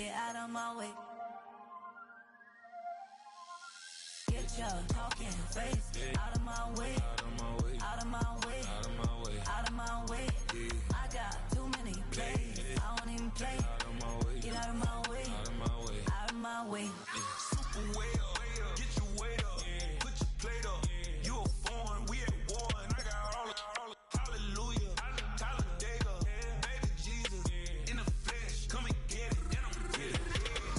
get out of my way. Get your talking face out of my way. Out of my way. Out of my way. Out of my way. I got too many plays. I don't even play. Get out of my way. Out of my way. Out of my way. Super way up. Get your weight up. Put your plate up. You a foreign. We at war. And I got all the hallelujah. Talladega. Baby Jesus. In the flesh. Come and get it. And I'm with it.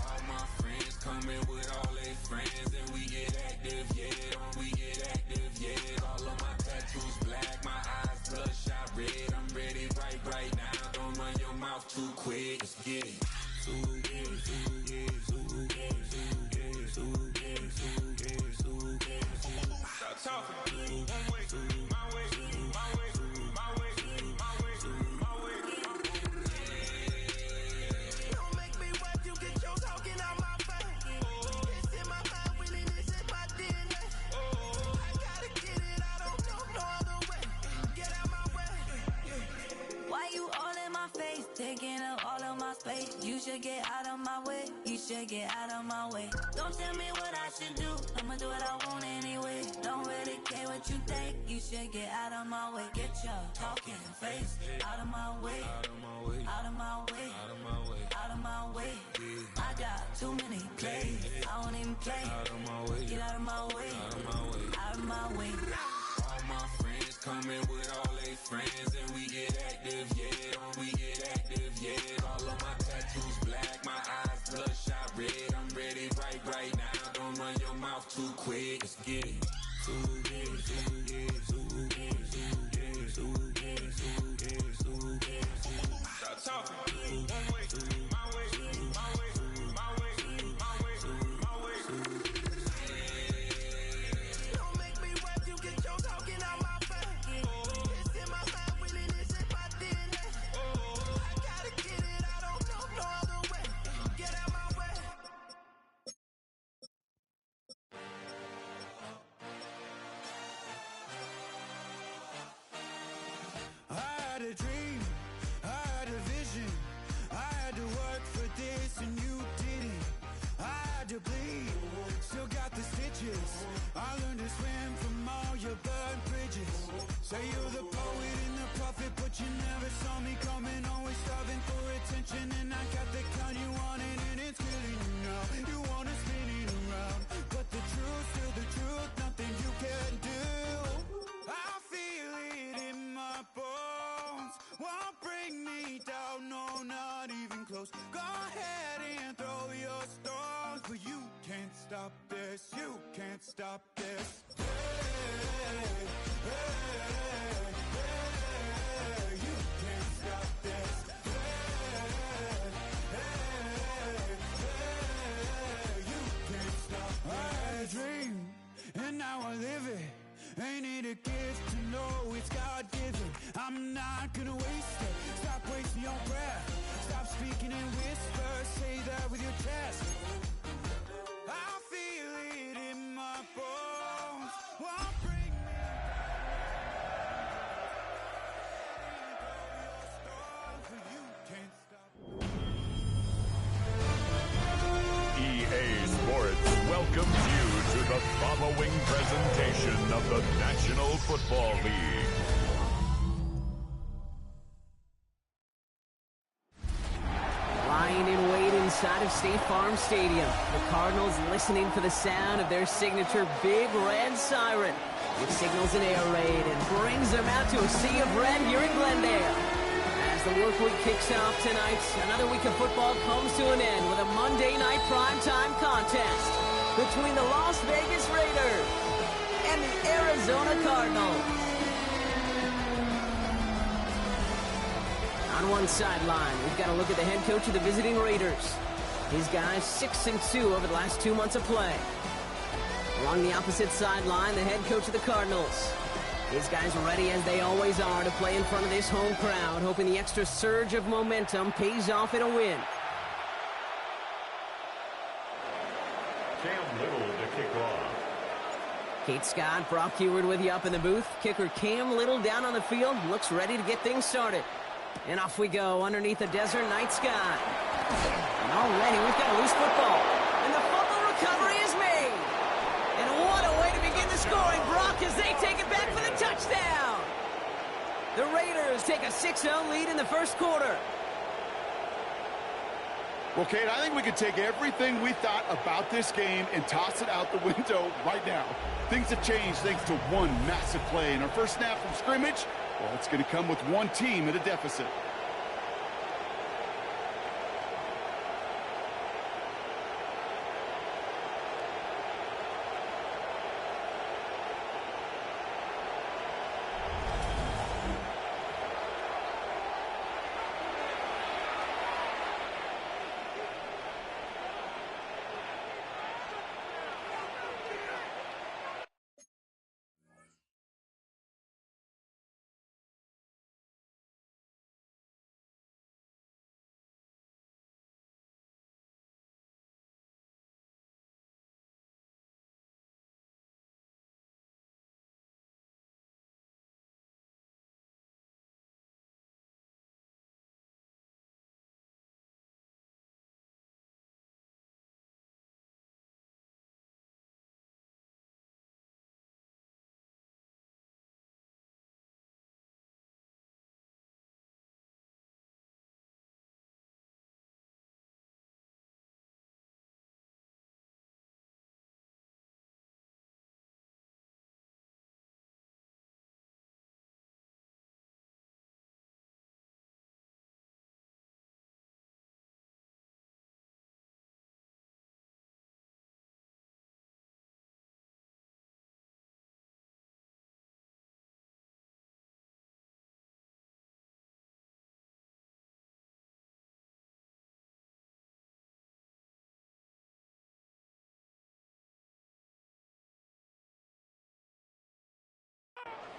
All my friends coming with all their friends. And we get active, yeah. We get active, yeah. All of my tattoos black. My eyes bloodshot red. I'm ready right now. Don't run your mouth too quick. Let's get it. Stop talking. One way, my way, my way, my way, my way, my way. Don't make me watch you get your talking out my face. It's in my mind, winning this in my DNA. I gotta get it, I don't know no other way. Get out my way. Why you all in my face, taking up all of my space? You should get out of my way. You should get out of my way. Don't tell me what I should do. I'ma do what I want anyway. Don't really care what you think. You should get out of my way. Get your talking face out of my way. Out of my way. Out of my way. Out of my way. Out of my way. I got too many plays. I don't even play. Out of my way. Get out of my way. Out of my way. Out of my way. All my friends coming with all their friends. And we get active, yeah. We get active, yeah. All of my tattoos black. My eyes bloodshot red. I'm ready right now. Don't run your mouth too quick. Let's get it. Stop talking. One way, my way, my way, my way, my way, my way. Don't make me watch you get your talking out my face. It's in my mind, winning this in my DNA. I gotta get it, I don't know no other way. Get out my way. I had a dream, I had a vision. I had to work for this and you didn't. I had to bleed, still got the stitches. I learned to swim from all your burned bridges. Say you're the poet and the prophet, but you never saw me coming. Always starving for attention, and I got the kind you wanted, and it's killing you now. You wanna spin it around, but the truth's still the truth. Nothing you can do. I feel it in my bones. Won't bring me down, no, not even close. Go ahead and throw your stones, but you can't stop this. You can't stop this. Hey, hey, hey, you can't stop this. Hey, hey, you can't stop this. I had a dream, and now I live it. Ain't it a gift to know it's God-given? I'm not gonna waste it. Stop wasting your breath. Stop speaking in whispers. Say that with your chest. I feel it in my bones. Won't bring me down. You can't stop. EA Sports welcomes you to the following presentation of the National Football League. Lying in wait inside of State Farm Stadium, the Cardinals listening for the sound of their signature Big Red Siren. It signals an air raid and brings them out to a sea of red here in Glendale. As the work week kicks off tonight, another week of football comes to an end with a Monday night primetime contest between the Las Vegas Raiders and the Arizona Cardinals. On one sideline, we've got a look at the head coach of the visiting Raiders. His guys 6-2 over the last 2 months of play. Along the opposite sideline, the head coach of the Cardinals. His guys ready as they always are to play in front of this home crowd, hoping the extra surge of momentum pays off in a win. Cam Little to kick off. Kate Scott, Brock Heward with you up in the booth. Kicker Cam Little down on the field, looks ready to get things started. And off we go underneath the desert night sky. And already take a 6-0 lead in the first quarter. Well, Kate, I think we could take everything we thought about this game and toss it out the window right now. Things have changed thanks to one massive play. And our first snap from scrimmage, well, it's going to come with one team at a deficit.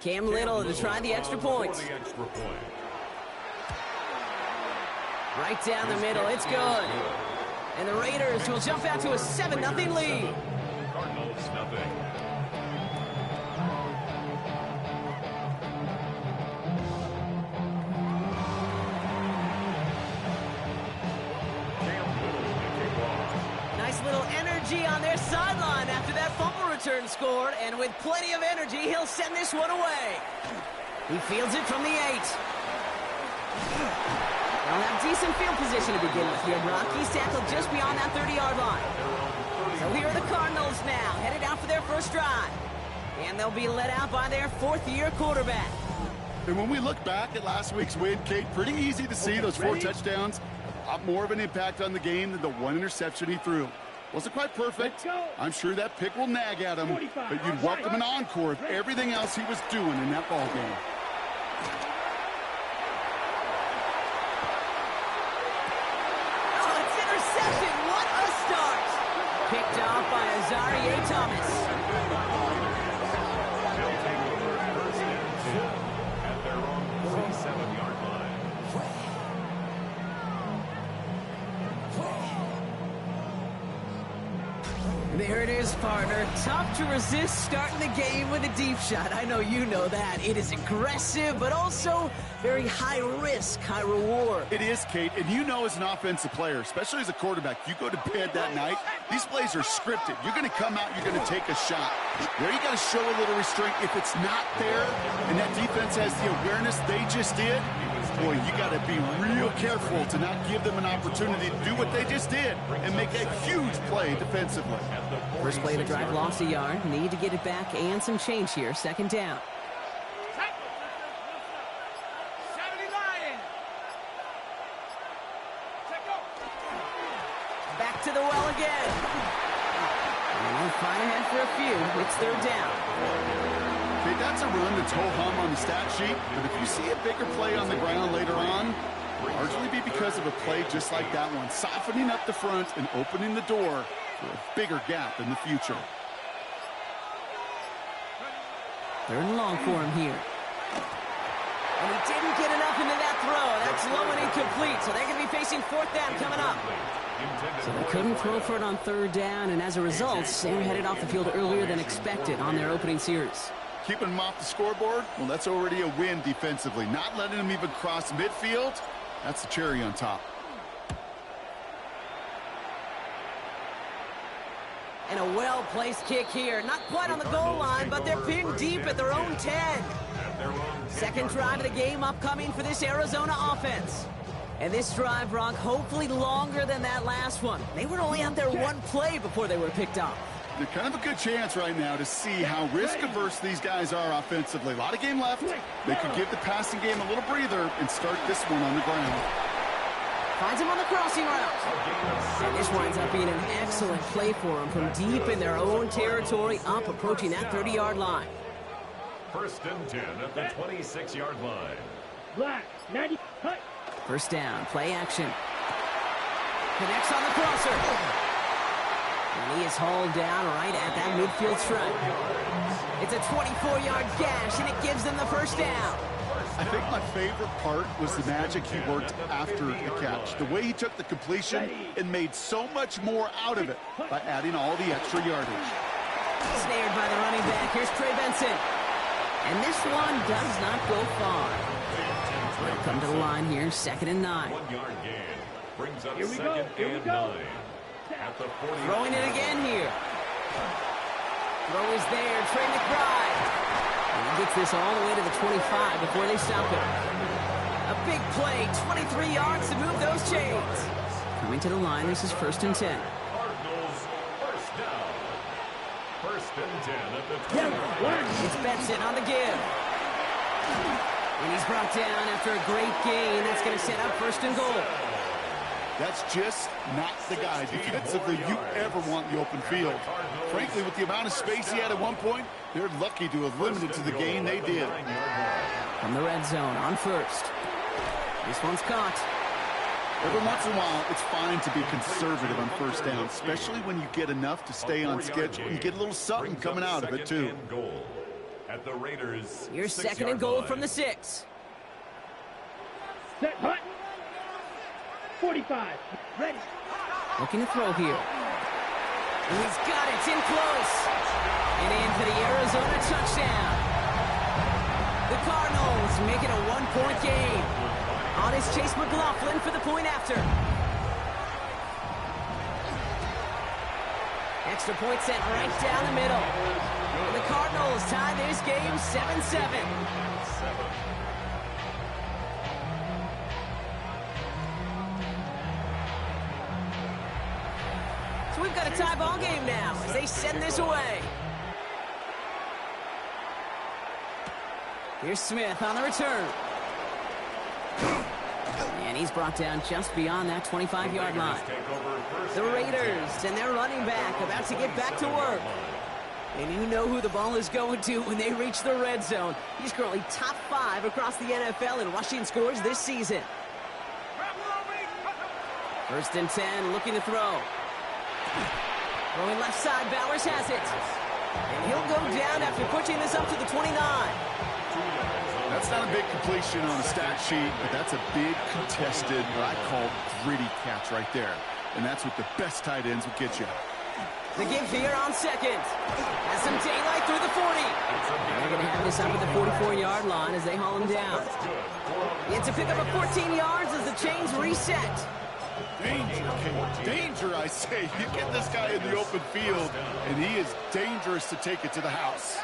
Cam Little to try the extra point. Right down the middle, it's good. And the Raiders will jump out to a 7-0 lead. Cardinals nothing. Nice little energy on their sideline after that fumble return scored, and with plenty of energy, he'll send this one away. He fields it from the 8. They'll have decent field position to begin with here. Rockies tackled just beyond that 30-yard line. So here are the Cardinals now, headed out for their first drive. And they'll be led out by their fourth-year quarterback. And when we look back at last week's win, Kate, pretty easy to see those 4 touchdowns. A lot more of an impact on the game than the 1 interception he threw. Wasn't quite perfect. I'm sure that pick will nag at him, but you'd welcome an encore of everything else he was doing in that ball game. Oh, it's interception. What a start. Picked off by Azarie Thomas. They'll take over first and 10 at their own 47-yard line. There it is, partner. Tough to resist starting the game with a deep shot. I know you know that. It is aggressive, but also very high risk, high reward. It is, Kate, and you know as an offensive player, especially as a quarterback, you go to bed that night, these plays are scripted. You're going to come out, you're going to take a shot. There you got to show a little restraint. If it's not there, and that defense has the awareness they just did, boy, you got to be real careful to not give them an opportunity to do what they just did and make a huge play defensively. First play of the drive lost a yard. Need to get it back and some change here. Second down. Back to the well again. And fine ahead for a few. It's third down. Okay, that's a run that's ho-hum on the stat sheet, but if you see a bigger play on the ground later on, largely be because of a play just like that one, softening up the front and opening the door for a bigger gap in the future. Third and long for him here. And he didn't get enough into that throw. That's low and incomplete, so they're going to be facing fourth down coming up. So they couldn't throw for it on third down, and as a result, they're headed off the field earlier than expected on their opening series. Keeping them off the scoreboard, well, that's already a win defensively. Not letting them even cross midfield, that's the cherry on top. And a well-placed kick here. Not quite on the goal line, but they're pinned deep at their own 10. Second drive of the game upcoming for this Arizona offense. And this drive, Brock, hopefully longer than that last one. They were only out there one play before they were picked off. They're kind of a good chance right now to see how risk-averse these guys are offensively. A lot of game left. They could give the passing game a little breather and start this one on the ground. Finds him on the crossing route. And this winds up being an excellent play for them from deep in their own territory, up approaching that 30-yard line. First and 10 at the 26-yard line. Black, 90, cut. First down, play action. Connects on the crosser. And he is hauled down right at that midfield stripe. It's a 24-yard gash, and it gives them the first down. I think my favorite part was the magic he worked after the catch. The way he took the completion and made so much more out of it by adding all the extra yardage. Snared by the running back. Here's Trey Benson. And this one does not go far. They'll come to the line here, 2nd and 9. 1-yard gain brings up 2nd and 9. At the 40. Throwing it again here. Throw is there. Trey McBride. And he gets this all the way to the 25 before they stop him. A big play, 23 yards to move those chains. Coming to the line, this is 1st and 10. Cardinals first down. 1st and 10 at the 20. It's Benson on the give. And he's brought down after a great gain. That's going to set up 1st and goal. That's just not the guy defensively you ever want in the open field. Frankly, with the amount of space he had at one point, they're lucky to have limited to the gain they did. From the red zone on 1st. This one's caught. Every once in a while, it's fine to be conservative on 1st down, especially when you get enough to stay on schedule and get a little something coming out of it, too. At the Raiders, Here's 2nd and goal from the 6. Set, hut. 45. Ready. Looking to throw here. And he's got it. It's in close. And in for the Arizona touchdown. The Cardinals make it a 1-point game. On is Chase McLaughlin for the point after. Extra point sent right down the middle. And the Cardinals tie this game 7-7. So we've got a tie ball game now as they send this away. Here's Smith on the return. And he's brought down just beyond that 25-yard line. The Raiders and their running back about to get back to work. And you know who the ball is going to when they reach the red zone. He's currently top 5 across the NFL in rushing scores this season. 1st and 10, looking to throw. Throwing left side, Bowers has it. And he'll go down after pushing this up to the 29. That's not a big completion on the stat sheet, but that's a big contested, what I call gritty catch right there. And that's what the best tight ends will get you. The give here on 2nd. Has some daylight through the 40. And they're going to have this up at the 44-yard line as they haul him down. It's a pickup of 14 yards as the chains reset. Danger, Kate. Danger, I say. You get this guy in the open field, and he is dangerous to take it to the house.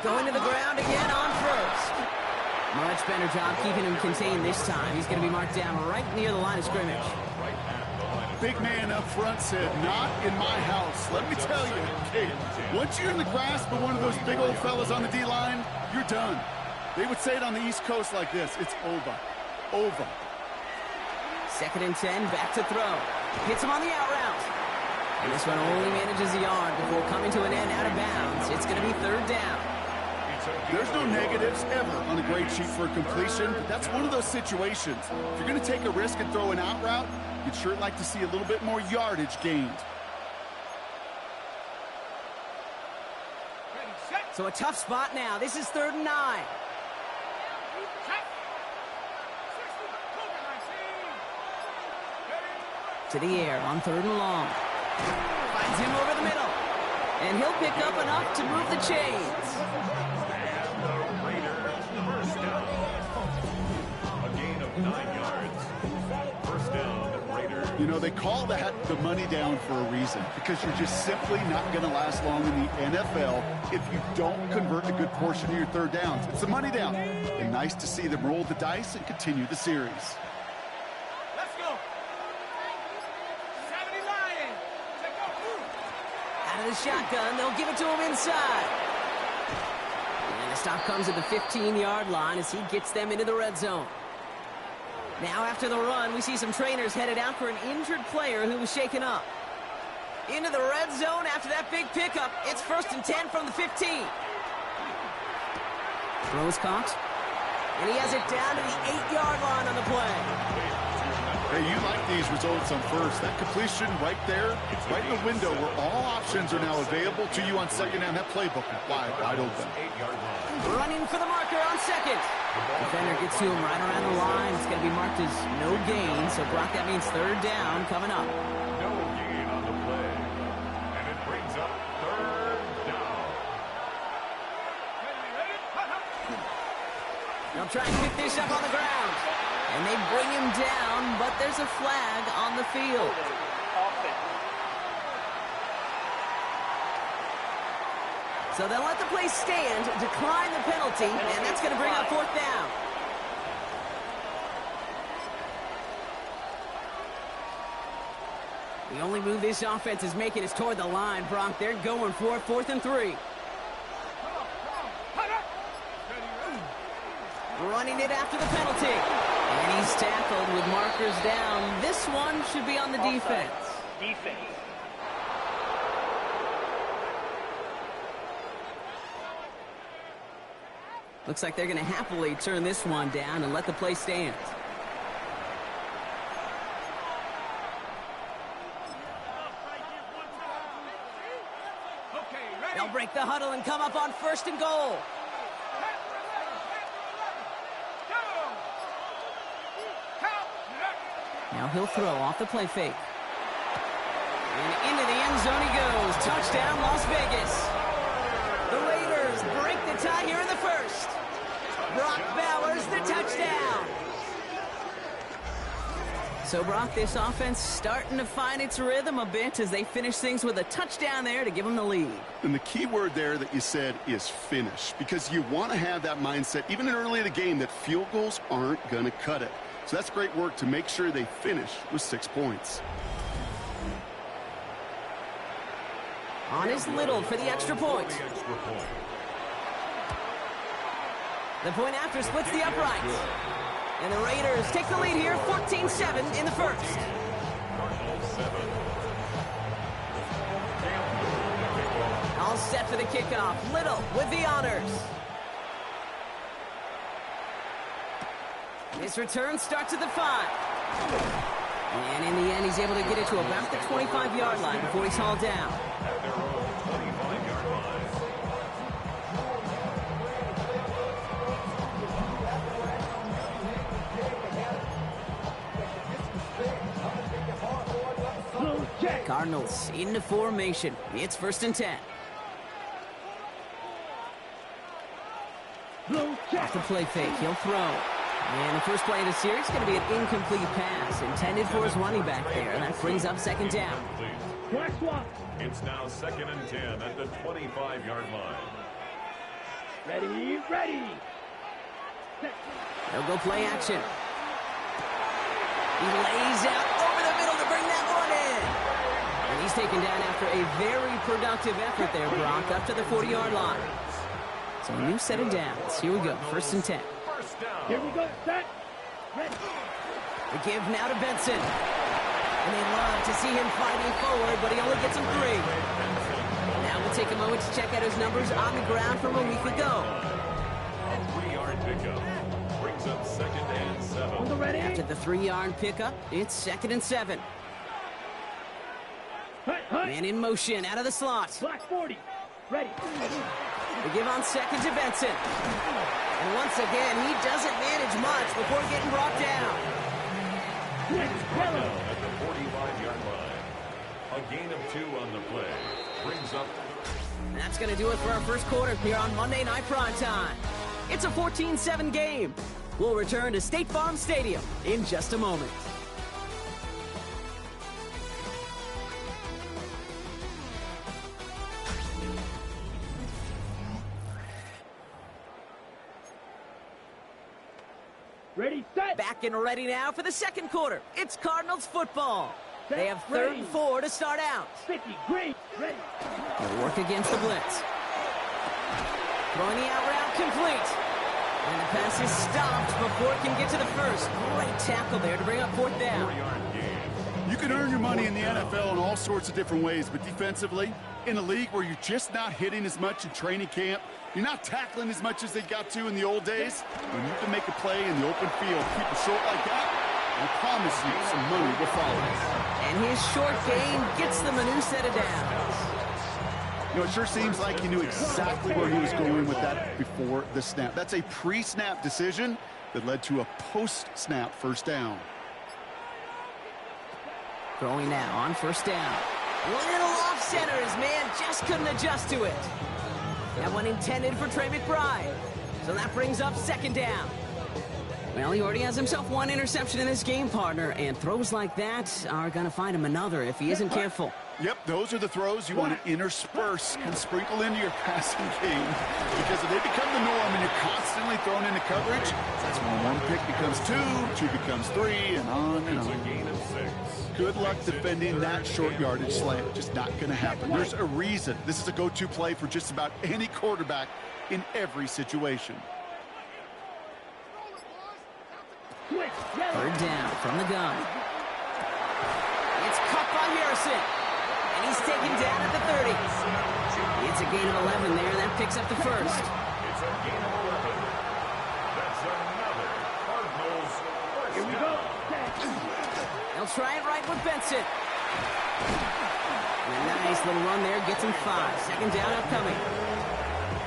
Going to the ground again on 1st. Much better job keeping him contained this time. He's going to be marked down right near the line of scrimmage. Big man up front said, not in my house. Let me tell you, Kate, once you're in the grasp of one of those big old fellas on the D-line, you're done. They would say it on the East Coast like this, it's over. Over. 2nd and 10, back to throw. Hits him on the out route. And this one only manages a yard before coming to an end out of bounds. It's going to be 3rd down. There's no negatives ever on a grade sheet for a completion, but that's one of those situations. If you're going to take a risk and throw an out route, you'd sure like to see a little bit more yardage gained. So a tough spot now. This is 3rd and 9. To the air on 3rd and long. Finds him over the middle. And he'll pick up enough to move the chains. And the Raiders first down. A gain of 9 yards. First down, Raiders. You know, they call that the money down for a reason, because you're just simply not going to last long in the NFL if you don't convert a good portion of your third downs. It's the money down. And nice to see them roll the dice and continue the series. Let's go. 70 Lions. Take off. Out of the shotgun, they'll give it to him inside. And the stop comes at the 15-yard line as he gets them into the red zone. Now after the run, we see some trainers headed out for an injured player who was shaken up. Into the red zone after that big pickup. It's 1st and 10 from the 15. Throws caught. And he has it down to the 8-yard line on the play. Hey, you like these results on first. That completion right there, it's right in the window where all options are now available to you on second down. That playbook is wide open. Running for the marker on second. Defender gets to him right around the line. It's going to be marked as no gain. So, Brock, that means third down coming up. No gain on the play. And it brings up third down. They'll try and pick this up on the ground. And they bring him down, but there's a flag on the field. So they'll let the play stand, decline the penalty, and that's going to bring up 4th down. The only move this offense is making is toward the line, Brock. They're going for it, 4th and 3. Running it after the penalty. And he's tackled with markers down. This one should be on the defense. Looks like they're going to happily turn this one down and let the play stand. They'll break the huddle and come up on 1st and goal. Now he'll throw off the play fake. And into the end zone he goes. Touchdown, Las Vegas. The Raiders break the tie here in the first. Brock Bowers, the touchdown. So, Brock, this offense starting to find its rhythm a bit as they finish things with a touchdown there to give them the lead. And the key word there that you said is finish, because you want to have that mindset, even early in the game, that field goals aren't going to cut it. So that's great work to make sure they finish with 6 points. On is Little for the extra point. The point after splits the uprights. And the Raiders take the lead here, 14-7 in the first. All set for the kickoff. Little with the honors. This return starts at the 5. And in the end, he's able to get it to about the 25-yard line before he's hauled down. Cardinals into formation. It's 1st and 10. Off the play fake, he'll throw. And the first play of the series is going to be an incomplete pass intended for his running back there. That brings up 2nd down. It's now 2nd and 10 at the 25-yard line. Ready. They'll go play action. He lays out over the middle to bring that one in. And he's taken down after a very productive effort there, Brock, up to the 40-yard line. So a new set of downs. Here we go, 1st and 10. Here we go, set. Ready. The give now to Benson. And they love to see him fighting forward, but he only gets him 3. Now we'll take a moment to check out his numbers on the ground from a week ago. A 3-yard pickup brings up 2nd and 7. Ready. After the 3-yard pickup, it's 2nd and 7. Man in motion, out of the slot. Black 40. Ready. The give on 2nd to Benson. And once again, he doesn't manage much before getting brought down. At the 45-yard line. A gain of 2 on the play. Brings up. And that's going to do it for our first quarter here on Monday Night Prime Time. It's a 14-7 game. We'll return to State Farm Stadium in just a moment. Ready, set. Back and ready now for the second quarter. It's Cardinals football. They have third and 4 to start out. 50, green, ready. They'll work against the blitz. Throwing the out route complete. And the pass is stopped before it can get to the first. Great tackle there to bring up fourth down. You can earn your money in the NFL in all sorts of different ways, but defensively, in a league where you're just not hitting as much in training camp, you're not tackling as much as they got to in the old days, when you can make a play in the open field, keep it short like that, I promise you some money will follow. And his short game gets them a new set of downs. You know, it sure seems like he knew exactly where he was going with that before the snap. That's a pre-snap decision that led to a post-snap first down. Throwing now on first down. Little off center. His man just couldn't adjust to it. That one intended for Trey McBride. So that brings up second down. Well, he already has himself one interception in this game, partner, and throws like that are going to find him another if he isn't careful. Yep, those are the throws you want to intersperse and sprinkle into your passing game. Because if they become the norm and you're constantly thrown into coverage, that's when one pick becomes 2 becomes 3, and on and on. A gain of 6. Good luck defending that short yardage slant. Just not going to happen. There's a reason. This is a go-to play for just about any quarterback in every situation. Third down from the gun. It's caught by Harrison. And he's taken down at the 30. It's a gain of 11 there. That picks up the first. It's a gain of 11. That's another Cardinals first. Here we go. They'll try it right with Benson. And a nice little run there gets him 5. Second down upcoming.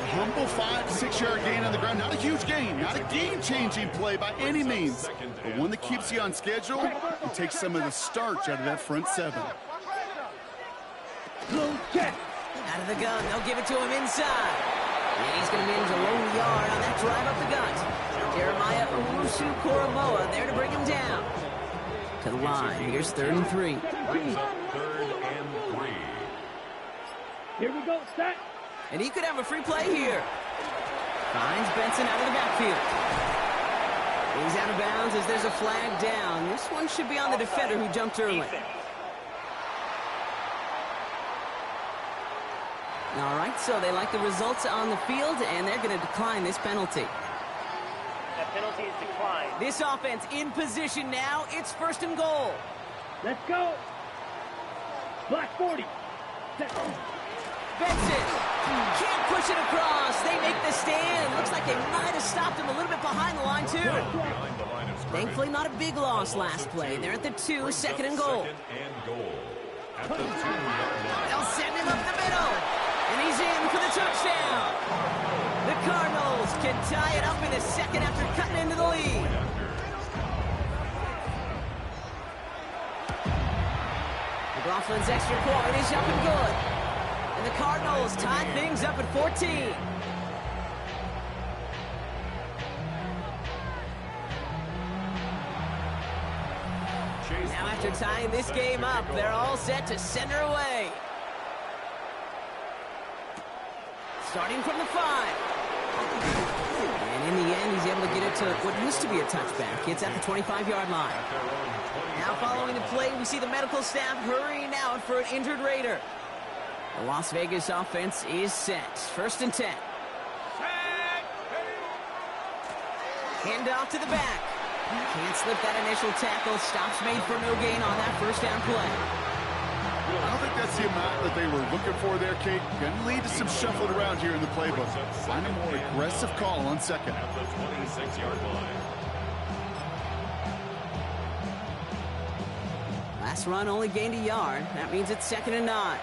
Humble 5 to 6 yard gain on the ground. Not a huge gain. Not a game-changing play by any means. But one that keeps you on schedule and takes some of the starch out of that front 7. Out of the gun. They'll give it to him inside. And he's going to manage a low yard on that drive up the gut. Jeremiah Owusu-Koramoah there to bring him down. To the line. Here's 3rd and 3. Brings up 3rd and 3. Here we go, set. And he could have a free play here. Finds Benson out of the backfield. He's out of bounds as there's a flag down. This one should be on the defender who jumped early. All right, so they like the results on the field, and they're going to decline this penalty. That penalty is declined. This offense in position now. It's 1st and goal. Let's go. Black 40. Set. Benson can't push it across. They make the stand. Looks like they might have stopped him a little bit behind the line, too. Behind the line of scrimmage. Thankfully, not a big loss last play. They're at the 2, 2nd and goal. 2nd and goal. At the 2-yard line. They'll send him up the middle. And he's in for the touchdown. The Cardinals can tie it up in the second after cutting into the lead. McLaughlin's extra point is up and good. And the Cardinals tie things up at 14. Now after tying this game up, they're all set to send her away. Starting from the 5. And in the end, he's able to get it to what used to be a touchback. It's at the 25-yard line. Now following the play, we see the medical staff hurrying out for an injured Raider. The Las Vegas offense is set. 1st and 10. Hand off to the back. Can't slip that initial tackle. Stops made for no gain on that first down play. I don't think that's the amount that they were looking for there, Kate. Going to lead to some shuffling around here in the playbook. Find a more aggressive call on second. At the 26-yard line. Last run only gained a yard. That means it's 2nd and 9.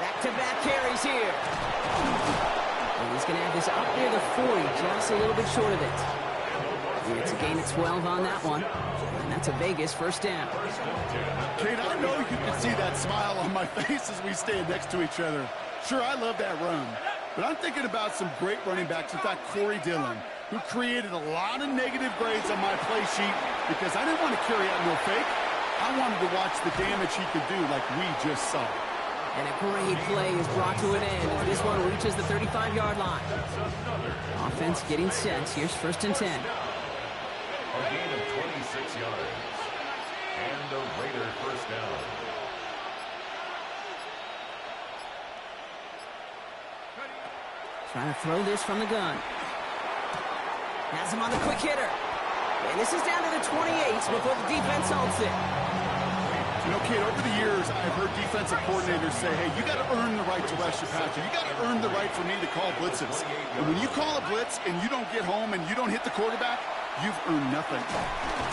Back-to-back carries here. And he's going to have this up near the 40, just a little bit short of it. It's a gain of 12 on that one. And that's a Vegas first down. Kate, I know you can see that smile on my face as we stand next to each other. Sure, I love that run. But I'm thinking about some great running backs. In fact, Corey Dillon, who created a lot of negative grades on my play sheet because I didn't want to carry out no fake. I wanted to watch the damage he could do like we just saw. And a great play is brought to an end as this one reaches the 35-yard line. Offense getting set. Here's 1st and 10. A gain of 26 yards. And a Raider first down. Trying to throw this from the gun. Has him on the quick hitter. And this is down to the 28s before the defense holds it. You know, Kate, over the years, I've heard defensive coordinators say, hey, you got to earn the right to rush your passer. You got to earn the right for me to call blitzes. And when you call a blitz and you don't get home and you don't hit the quarterback, you've earned nothing.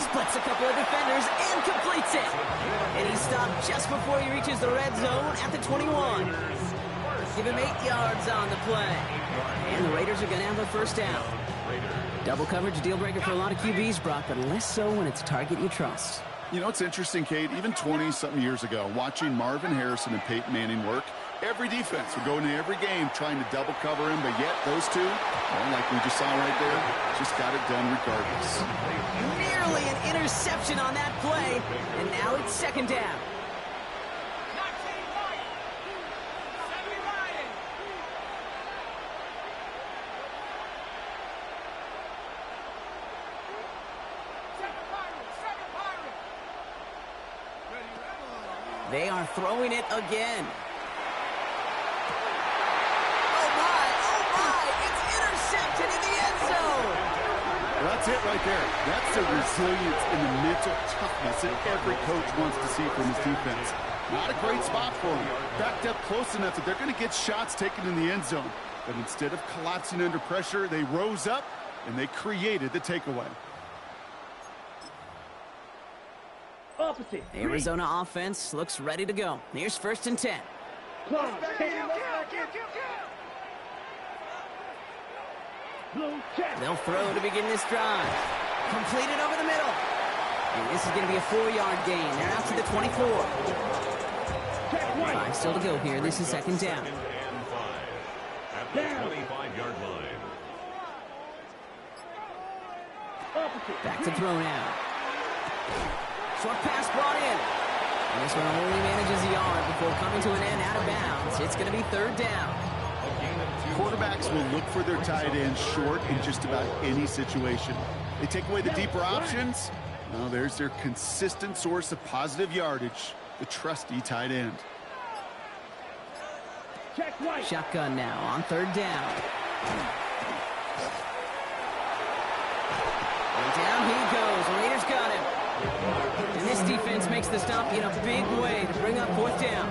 Splits a couple of defenders and completes it. And he stopped just before he reaches the red zone at the 21. Give him 8 yards on the play. And the Raiders are going to have a first down. Double coverage, deal breaker for a lot of QBs, Brock, but less so when it's a target you trust. You know, it's interesting, Kate, even 20-something years ago, watching Marvin Harrison and Peyton Manning work, every defense would go into every game trying to double cover him, but yet those two, well, like we just saw right there, just got it done regardless. Nearly an interception on that play, and now it's 2nd down. They are throwing it again. Oh my, it's intercepted in the end zone. Well, that's it right there. That's the resilience and the mental toughness that every coach wants to see from his defense. Not a great spot for them. Backed up close enough that they're going to get shots taken in the end zone. But instead of collapsing under pressure, they rose up and they created the takeaway. Opposite. Arizona offense looks ready to go. Here's 1st and 10. They'll throw to begin this drive. Completed over the middle. And this is going to be a 4-yard gain. They're out to the 24. 5 still to go here. This is 2nd down. At the 25-yard line. Back to throw now. Short pass brought in. And this one only manages a yard before coming to an end out of bounds. It's going to be 3rd down. Quarterbacks will look for their tight end short in just about any situation. They take away the deeper options. Well, there's their consistent source of positive yardage, the trusty tight end. Shotgun now on 3rd down. And down he goes. Raiders got him. And this defense makes the stop in a big way to bring up 4th down.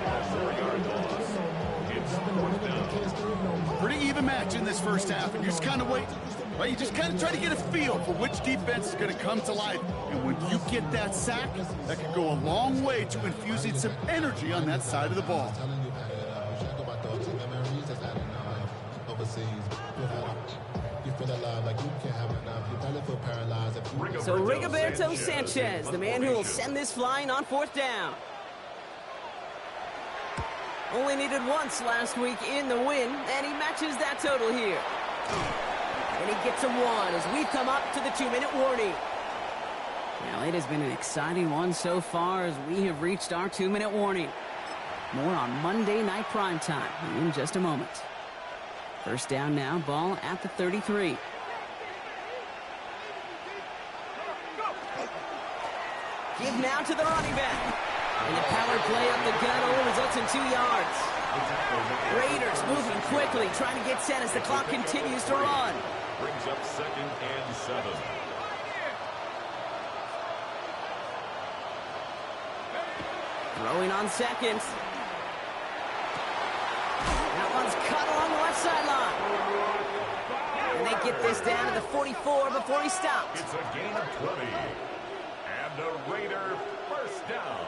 Pretty even match in this first half, and you just kind of wait. Right? You just kind of try to get a feel for which defense is going to come to life. And when you get that sack, that could go a long way to infusing some energy on that side of the ball. So Rigoberto Sanchez, the man who will send this flying on 4th down. Only needed once last week in the win, and he matches that total here. And he gets a 1 as we've come up to the 2-minute warning. Well, it has been an exciting one so far as we have reached our 2-minute warning. More on Monday Night Primetime in just a moment. First down now, ball at the 33. Give now to the running back. And the power play up the gut only results in 2 yards. Raiders moving quickly, trying to get set as the clock continues to run. Brings up 2nd and 7. Throwing on 2nd. That one's cut along the left sideline. And they get this down to the 44 before he stops. It's a gain of 20. And a Raider first down.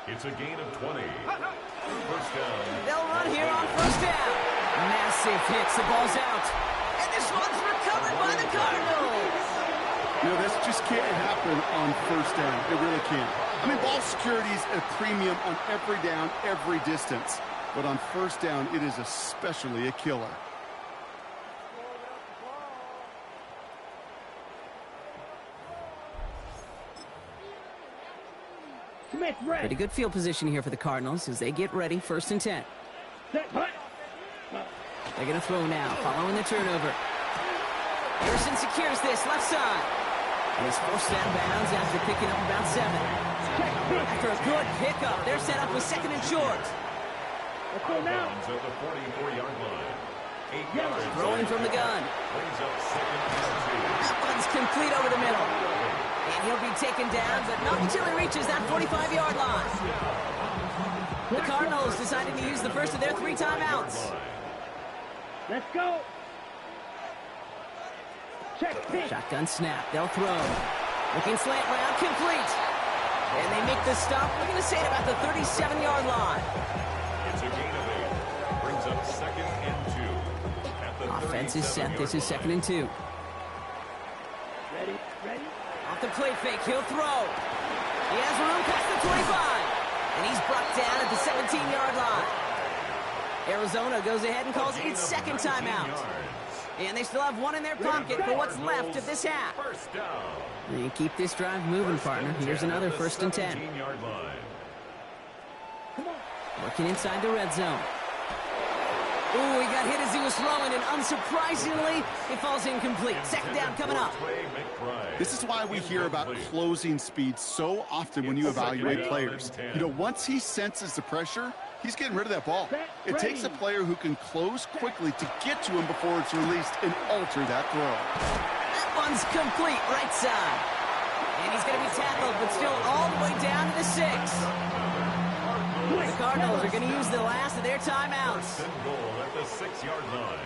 It's a gain of 20. First down. They'll run here on 1st down. Massive hits. The ball's out. And this one's recovered by the Cardinals. You know, this just can't happen on first down. It really can't. I mean, ball security is a premium on every down, every distance. But on first down, it is especially a killer. Pretty good field position here for the Cardinals as they get ready, 1st and 10. They're going to throw now, following the turnover. Harrison secures this, left side. And he's forced out of bounds after picking up about 7. After a good pickup, they're set up with 2nd and short. Let's go now. At the 44-yard line. 8 yards. Throwing from the gun. Brings up 2nd and 2. That one's complete over the middle. And he'll be taken down, but not until he reaches that 45-yard line. The Cardinals decided to use the first of their 3 timeouts. Let's go. Check pitch. Shotgun snap. They'll throw. Looking slant round, complete. And they make the stop. We're going to say it about the 37-yard line. It's a gain of 8. Brings up 2nd and 2. At the Offense is set. This is 2nd and 2. Ready. Off the play fake, he'll throw. He has room past the 25. And he's brought down at the 17-yard line. Arizona goes ahead and calls its 2nd timeout. And they still have 1 in their pocket for what's left of this half. First down. They keep this drive moving, partner. Here's another 1st and 10. 17-yard line. Working inside the red zone. Ooh, he got hit as he was throwing, and unsurprisingly, it falls incomplete. 2nd down coming up. This is why we hear about closing speed so often when you evaluate players. You know, once he senses the pressure, he's getting rid of that ball. It takes a player who can close quickly to get to him before it's released and alter that throw. That one's complete, right side. And he's going to be tackled, but still all the way down to the 6. The Cardinals are going to use the last of their timeouts. And goal at the 6-yard line.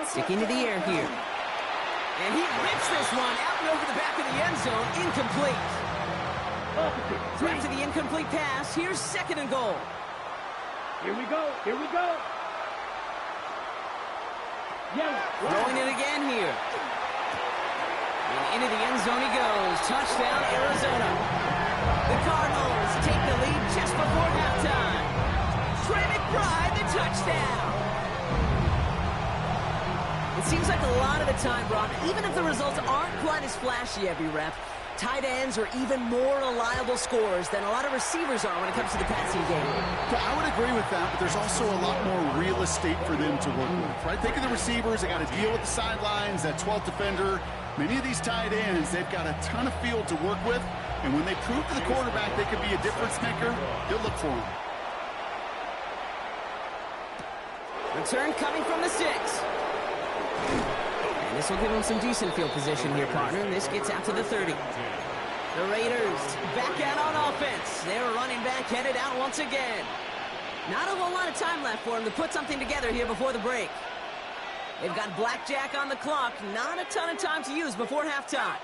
Sticking to the air here. And he rips this one out and over the back of the end zone. Incomplete. Threat to the incomplete pass. Here's 2nd and goal. Here we go. Throwing it again here. And into the end zone he goes. Touchdown, Arizona. The Cardinals take the lead just before halftime. Trey McBride, the touchdown. It seems like a lot of the time, Brock, even if the results aren't quite as flashy every rep, tight ends are even more reliable scorers than a lot of receivers are when it comes to the passing game. Yeah, I would agree with that, but there's also a lot more real estate for them to work with, right? Think of the receivers. They got to deal with the sidelines, that 12th defender. Many of these tight ends, they've got a ton of field to work with, and when they prove to the quarterback they could be a difference maker, they'll look for him. Return coming from the 6. And this will give him some decent field position here, partner. And this gets out to the 30. The Raiders back out on offense. They're running back headed out once again. Not a whole lot of time left for him to put something together here before the break. They've got blackjack on the clock. Not a ton of time to use before halftime.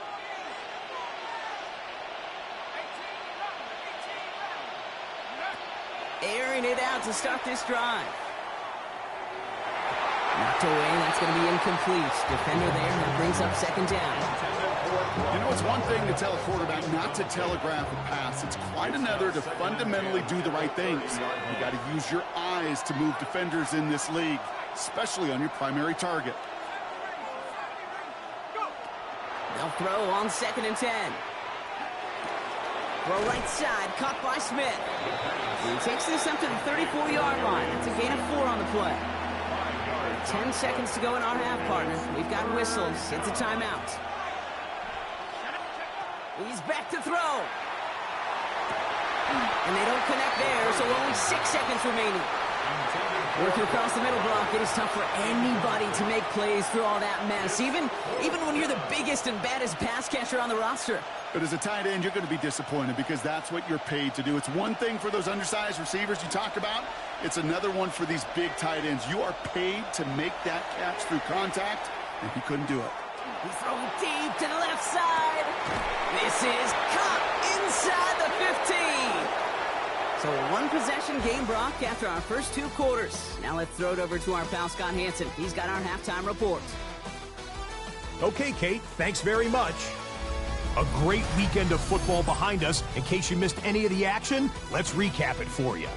Airing it out to start this drive. Knocked away, that's going to be incomplete. Defender there, that brings up 2nd down. You know, it's one thing to tell a quarterback not to telegraph a pass. It's quite another to fundamentally do the right things. You got to use your eyes to move defenders in this league, especially on your primary target. They'll throw on 2nd and 10. Throw right side, caught by Smith. He takes this up to the 34-yard line. That's a gain of 4 on the play. 10 seconds to go in our half, partner. We've got whistles. It's a timeout. He's back to throw. And they don't connect there, so only 6 seconds remaining. Working across the middle block, it is tough for anybody to make plays through all that mess, even when you're the biggest and baddest pass catcher on the roster. But as a tight end, you're going to be disappointed because that's what you're paid to do. It's one thing for those undersized receivers you talk about. It's another one for these big tight ends. You are paid to make that catch through contact, and he couldn't do it. He's throwing deep to the left side. This is caught inside the 15. So a one-possession game, Brock, after our first 2 quarters. Now let's throw it over to our pal Scott Hansen. He's got our halftime report. Okay, Kate, thanks very much. A great weekend of football behind us. In case you missed any of the action, let's recap it for you.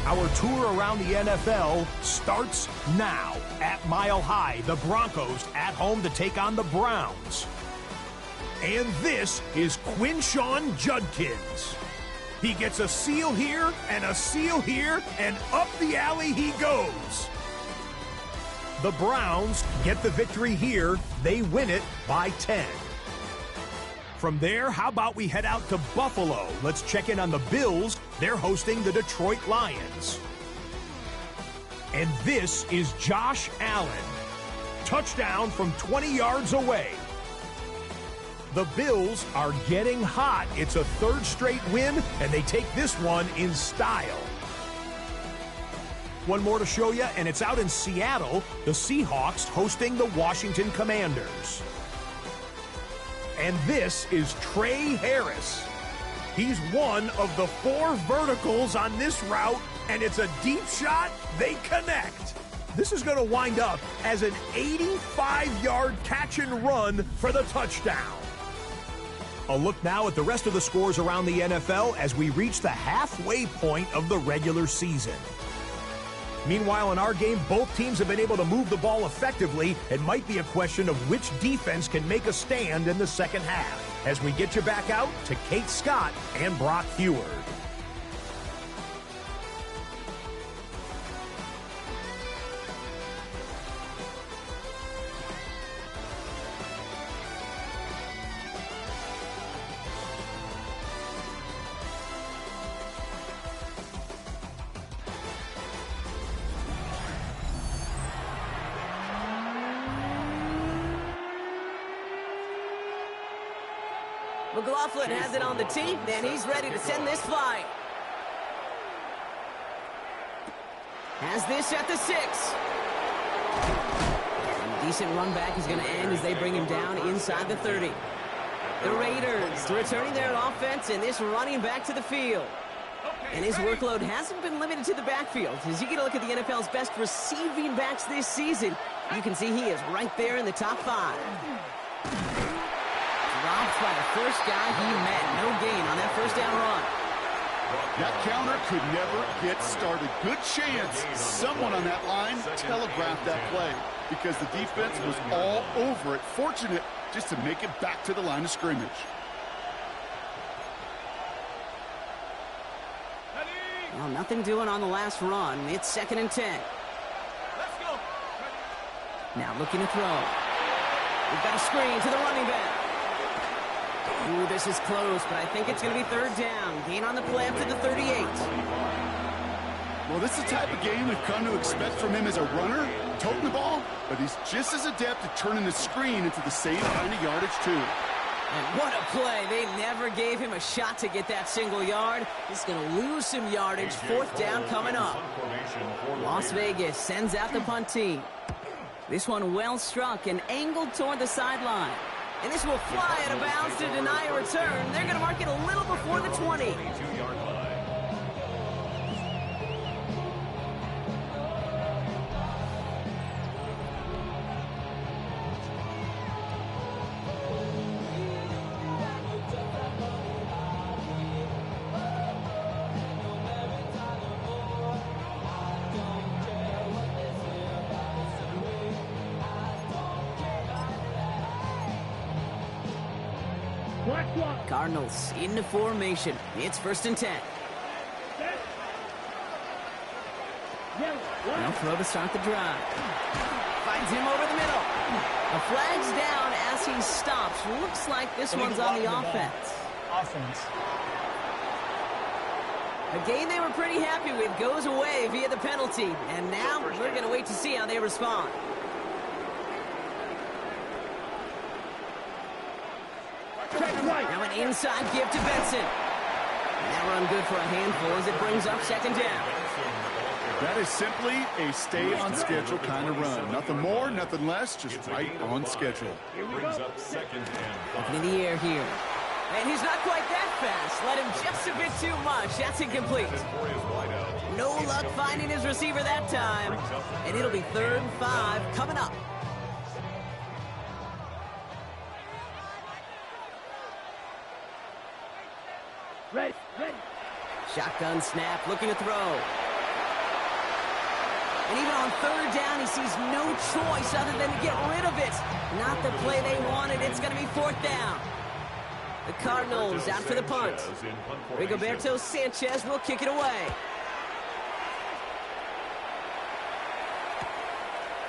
Our tour around the NFL starts now. At Mile High, the Broncos at home to take on the Browns. And this is Quinshawn Judkins. He gets a seal here and a seal here, and up the alley he goes. The Browns get the victory here. They win it by 10. From there, how about we head out to Buffalo? Let's check in on the Bills. They're hosting the Detroit Lions. And this is Josh Allen. Touchdown from 20 yards away. The Bills are getting hot. It's a third straight win, and they take this one in style. One more to show you, and it's out in Seattle. The Seahawks hosting the Washington Commanders. And this is Trey Harris. He's one of the 4 verticals on this route, and it's a deep shot. They connect. This is going to wind up as an 85-yard catch and run for the touchdown. A look now at the rest of the scores around the NFL as we reach the halfway point of the regular season. Meanwhile, in our game, both teams have been able to move the ball effectively. It might be a question of which defense can make a stand in the second half. As we get you back out to Kate Scott and Brock Heward. McLaughlin has it on the tee, and he's ready to send this flying. Has this at the 6. And a decent run back is going to end as they bring him down inside the 30. The Raiders returning their offense, and this running back to the field. And his workload hasn't been limited to the backfield. As you get a look at the NFL's best receiving backs this season, you can see he is right there in the top 5. Dropped by the first guy he met. No gain on that first down run. That counter could never get started. Good chance someone on that line telegraphed that play because the defense was all over it. Fortunate just to make it back to the line of scrimmage. Well, nothing doing on the last run. It's 2nd and 10. Let's go. Now looking to throw. We've got a screen to the running back. Ooh, this is close, but I think it's going to be 3rd down. Gain on the play up to the 38. Well, this is the type of game we've come to expect from him as a runner, toting the ball, but he's just as adept at turning the screen into the same kind of yardage, too. And what a play. They never gave him a shot to get that single yard. He's going to lose some yardage. 4th down coming up. Las Vegas sends out the punt team. This one well struck and angled toward the sideline. And this will fly out of bounds to deny a return. They're going to mark it a little before the 20. Cardinals into formation. It's 1st and 10. Now throw to start the drive. Finds him over the middle. The flag's down as he stops. Looks like this one's on the offense. A gain they were pretty happy with goes away via the penalty. And now we're going to wait to see how they respond. Now an inside give to Benson. And that run good for a handful as it brings up 2nd down. That is simply a stay-on-schedule kind of run. Nothing more, nothing less, just right on schedule. Looking in the air here. And he's not quite that fast. Let him just a bit too much. That's incomplete. No luck finding his receiver that time. And it'll be 3rd and 5 coming up. Ready. Shotgun snap, looking to throw. And even on third down, he sees no choice other than to get rid of it. Not the play they wanted. It's going to be fourth down. The Cardinals out for the punt. Rigoberto Sanchez will kick it away.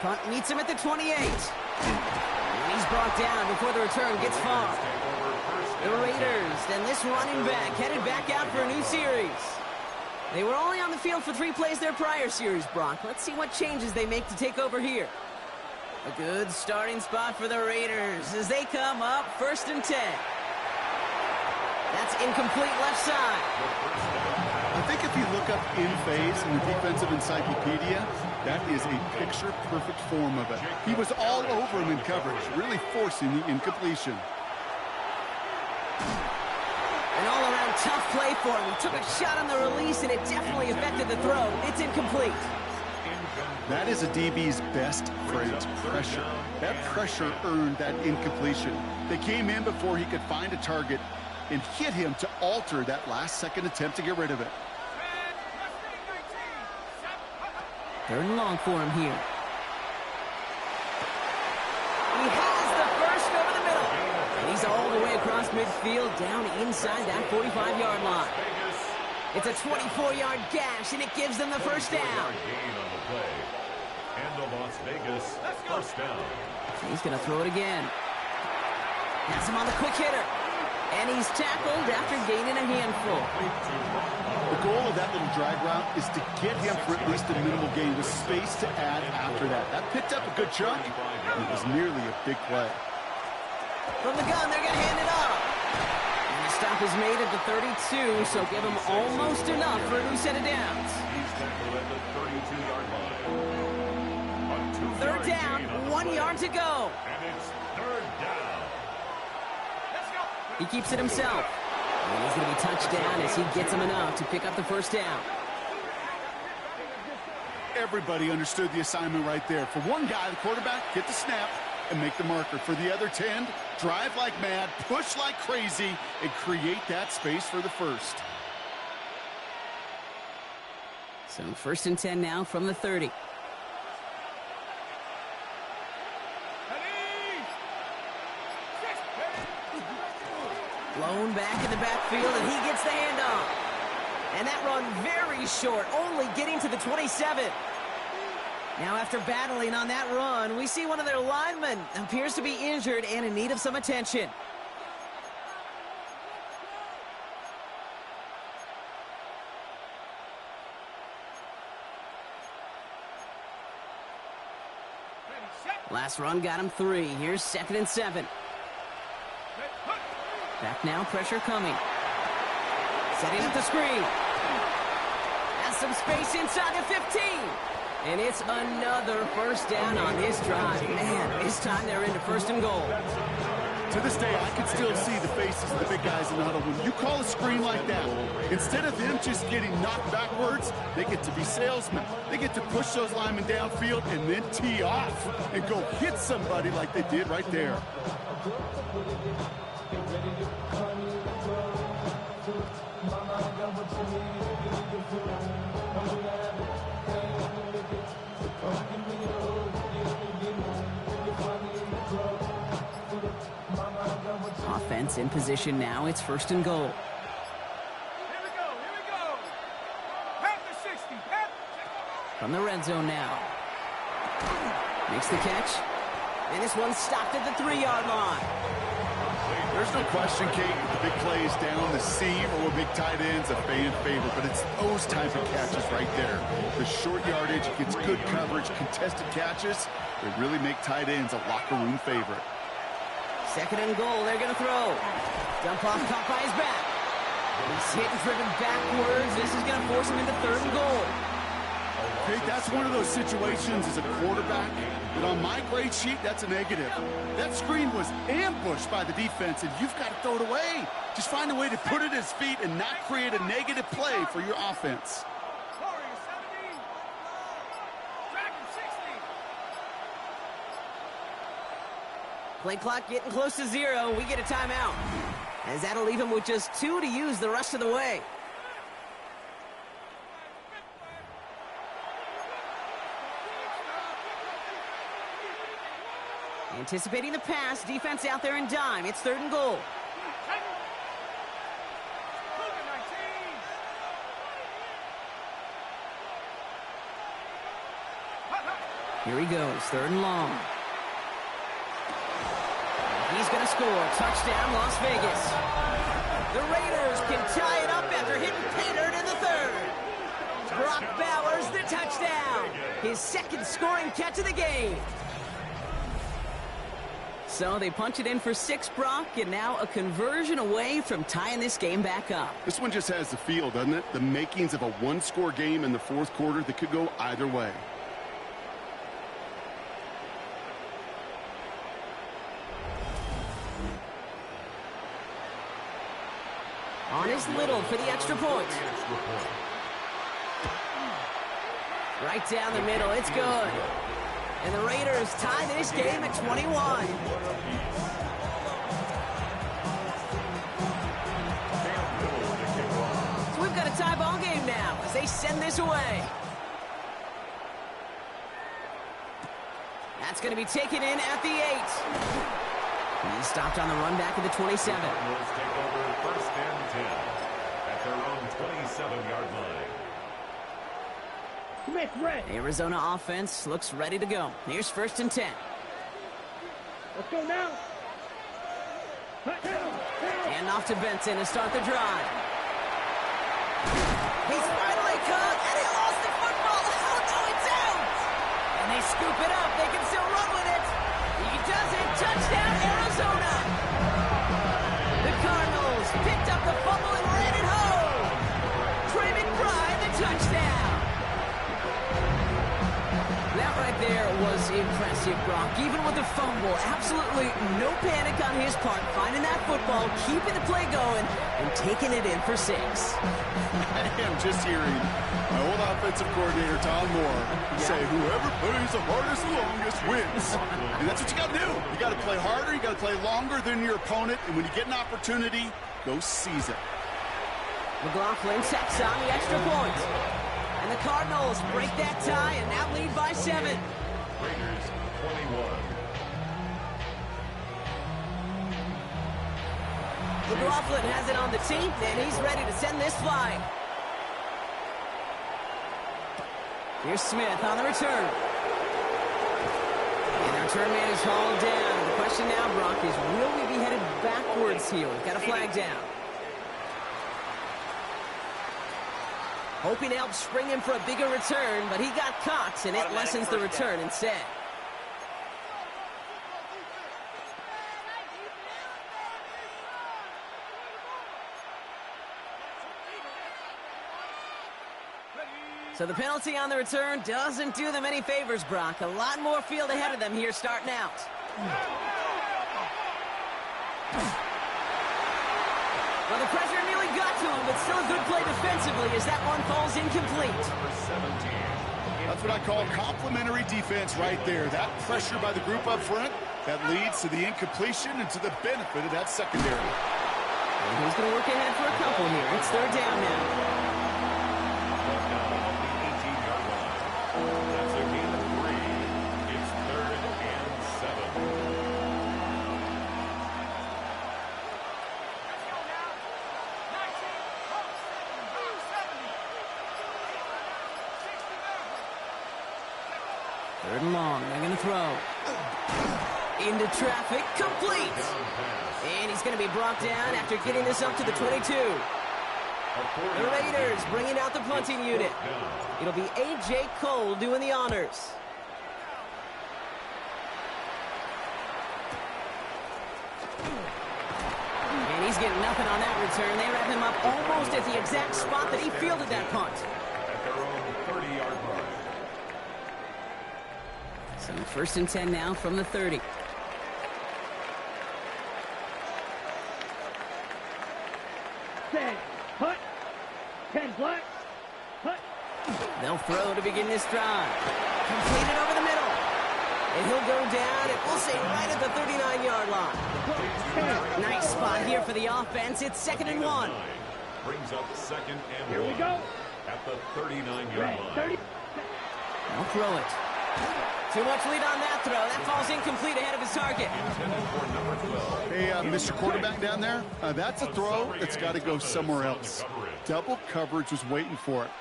Punt meets him at the 28. And he's brought down before the return gets far. The Raiders and this running back headed back out for a new series. They were only on the field for 3 plays their prior series, Brock. Let's see what changes they make to take over here. A good starting spot for the Raiders as they come up 1st and 10. That's incomplete left side. I think if you look up in phase in the defensive encyclopedia, that is a picture-perfect form of it. He was all over him in coverage, really forcing the incompletion. An all-around tough play for him. He took a shot on the release, and it definitely affected the throw. It's incomplete. That is a DB's best friend, pressure. That pressure earned that incompletion. They came in before he could find a target and hit him to alter that last-second attempt to get rid of it. 3rd and long for him here. He has the first over the middle. And he's all the way across midfield, down inside that 45-yard line. It's a 24-yard gash, and it gives them the first down. And the Las Vegas first down. He's going to throw it again. Has him on the quick hitter. And he's tackled after gaining a handful. The goal of that little drag route is to get him for at least a minimal gain with space to add after that. That picked up a good chunk. It was nearly a big play. From the gun, they're going to hand it off. And the stop is made at the 32, so give him almost enough for a new set of downs. He's tackled at the 32-yard line. 3rd down, 1 yard to go. And it's 3rd down. He keeps it himself. And he's going to be touched down as he gets him enough to pick up the first down. Everybody understood the assignment right there. For one guy, the quarterback, get the snap and make the marker. For the other 10, drive like mad, push like crazy, and create that space for the first. So 1st and 10 now from the 30. Blown back in the backfield, and he gets the handoff. And that run very short, only getting to the 27. Now, after battling on that run, we see one of their linemen appears to be injured and in need of some attention. Last run got him 3. Here's 2nd and 7. Back now, pressure coming. Setting up the screen. Has some space inside the 15. And it's another first down on this drive. Man, this time they're into 1st and goal. To this day, I can still see the faces of the big guys in the huddle. When you call a screen like that, instead of them just getting knocked backwards, they get to be salesmen. They get to push those linemen downfield and then tee off and go hit somebody like they did right there. Offense in position now. It's 1st and goal. Here we go. Pat the 60, Pat. From the red zone now. Makes the catch. And this one's stopped at the 3-yard line. There's no question, Kate, the big plays down the seam or with big tight ends, a fan favorite, but it's those type of catches right there. The short yardage, gets good coverage, contested catches, they really make tight ends a locker room favorite. 2nd and goal, they're going to throw. Dump off, caught by his back. He's hit and driven backwards. This is going to force him into 3rd and goal. Okay, that's one of those situations as a quarterback that on my grade sheet, that's a negative. That screen was ambushed by the defense, and you've got to throw it away. Just find a way to put it at his feet and not create a negative play for your offense. Play clock getting close to 0. We get a timeout. as that'll leave him with just 2 to use the rest of the way. Anticipating the pass, defense out there in dime. It's 3rd and goal. Here he goes, 3rd and long. He's going to score. Touchdown, Las Vegas. The Raiders can tie it up after hitting Painter in the 3rd. Brock Bowers, the touchdown. His 2nd scoring catch of the game. So they punch it in for 6, Brock, and now a conversion away from tying this game back up. This one just has the feel, doesn't it? The makings of a 1-score game in the 4th quarter that could go either way. On his Little for the extra point. Right down the middle, it's good. And the Raiders tie this game at 21. So we've got a tie ball game now as they send this away. That's going to be taken in at the 8. He's stopped on the run back at the 27. Cardinals take over 1st and 10 at their own 27-yard line. Smith, red. Arizona offense looks ready to go. Here's 1st and 10. Let's go now. And off to Benson to start the drive. He's finally caught, and he lost the football. Oh, no, it's out. And they scoop it up. They can still run with it. He does it. Touchdown, Arizona. The Cardinals picked up the fumble and ran it home. Trey McBride, the touchdown. That right there was impressive, Brock. Even with the fumble, absolutely no panic on his part. Finding that football, keeping the play going, and taking it in for 6. I am just hearing my old offensive coordinator, Tom Moore, say, whoever plays the hardest and longest wins. And that's what you got to do. You got to play harder. You got to play longer than your opponent. And when you get an opportunity, go seize it. McLaughlin checks on the extra point. And the Cardinals break that tie and now lead by 7. Raiders 21. McLaughlin has it on the team, and he's ready to send this flying. Here's Smith on the return. And the return man is hauled down. The question now, Brock, is will we be headed backwards here? We've got a flag down. Hoping to help spring him for a bigger return, but he got caught, and it lessens the return instead. So the penalty on the return doesn't do them any favors, Brock. A lot more field ahead of them here starting out. Well, the pressure nearly got to him, but still a good play defensively as that one falls incomplete. That's what I call complimentary defense right there. That pressure by the group up front, that leads to the incompletion and to the benefit of that secondary. And he's going to work ahead for a couple here. It's 3rd down now. That's a gain of 3. It's 3rd and 7. Third and long. They're going to throw. Into traffic. Complete. And he's going to be brought down after getting this up to the 22. The Raiders bringing out the punting unit. It'll be A.J. Cole doing the honors. And he's getting nothing on that return. They wrap him up almost at the exact spot that he fielded that punt. At their own 30-yard line. So 1st and 10 now from the 30. Set. Hut. 10 black. Hut. They'll throw to begin this drive. Completed over the middle. And he'll go down, and we'll say right at the 39-yard line. Nice spot here for the offense. It's 2nd and 1. Brings up 2nd and 1. Here we go. At the 39-yard line. They'll throw it. Too much lead on that throw. That falls incomplete ahead of his target. Hey, Mr. Quarterback down there, that's a throw that's got to go somewhere else. Double coverage was waiting for it.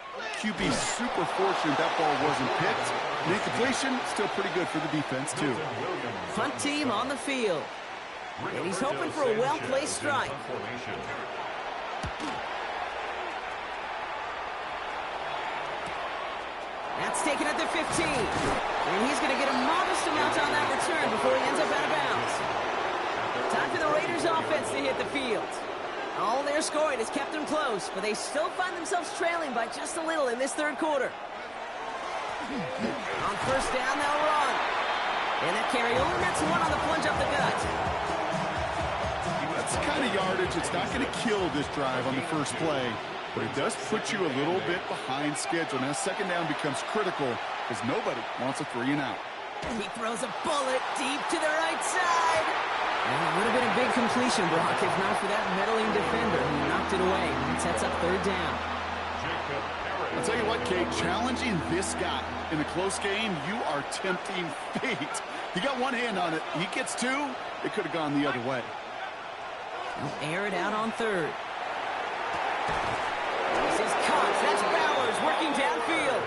QB super fortunate that ball wasn't picked. And incompletion, still pretty good for the defense, too. Punt team on the field. And he's hoping for a well-placed strike. That's taken at the 15. And he's going to get a modest amount on that return before he ends up out of bounds. Time for the Raiders offense to hit the field. All their scoring has kept them close, but they still find themselves trailing by just a little in this 3rd quarter. On 1st down, they'll run. And that carry over, that's one on the plunge up the gut. That's the kind of yardage it's not going to kill this drive on the first play, but it does put you a little bit behind schedule. Now 2nd down becomes critical because nobody wants a 3 and out. He throws a bullet deep to the right side. And it would have been a big completion, Brock, if not for that meddling defender who knocked it away. It sets up 3rd down. I'll tell you what, Kate, challenging this guy in a close game, you are tempting fate. He got one hand on it. He gets 2. It could have gone the other way. They'll air it out on 3rd. This is Cox. That's Bowers working downfield.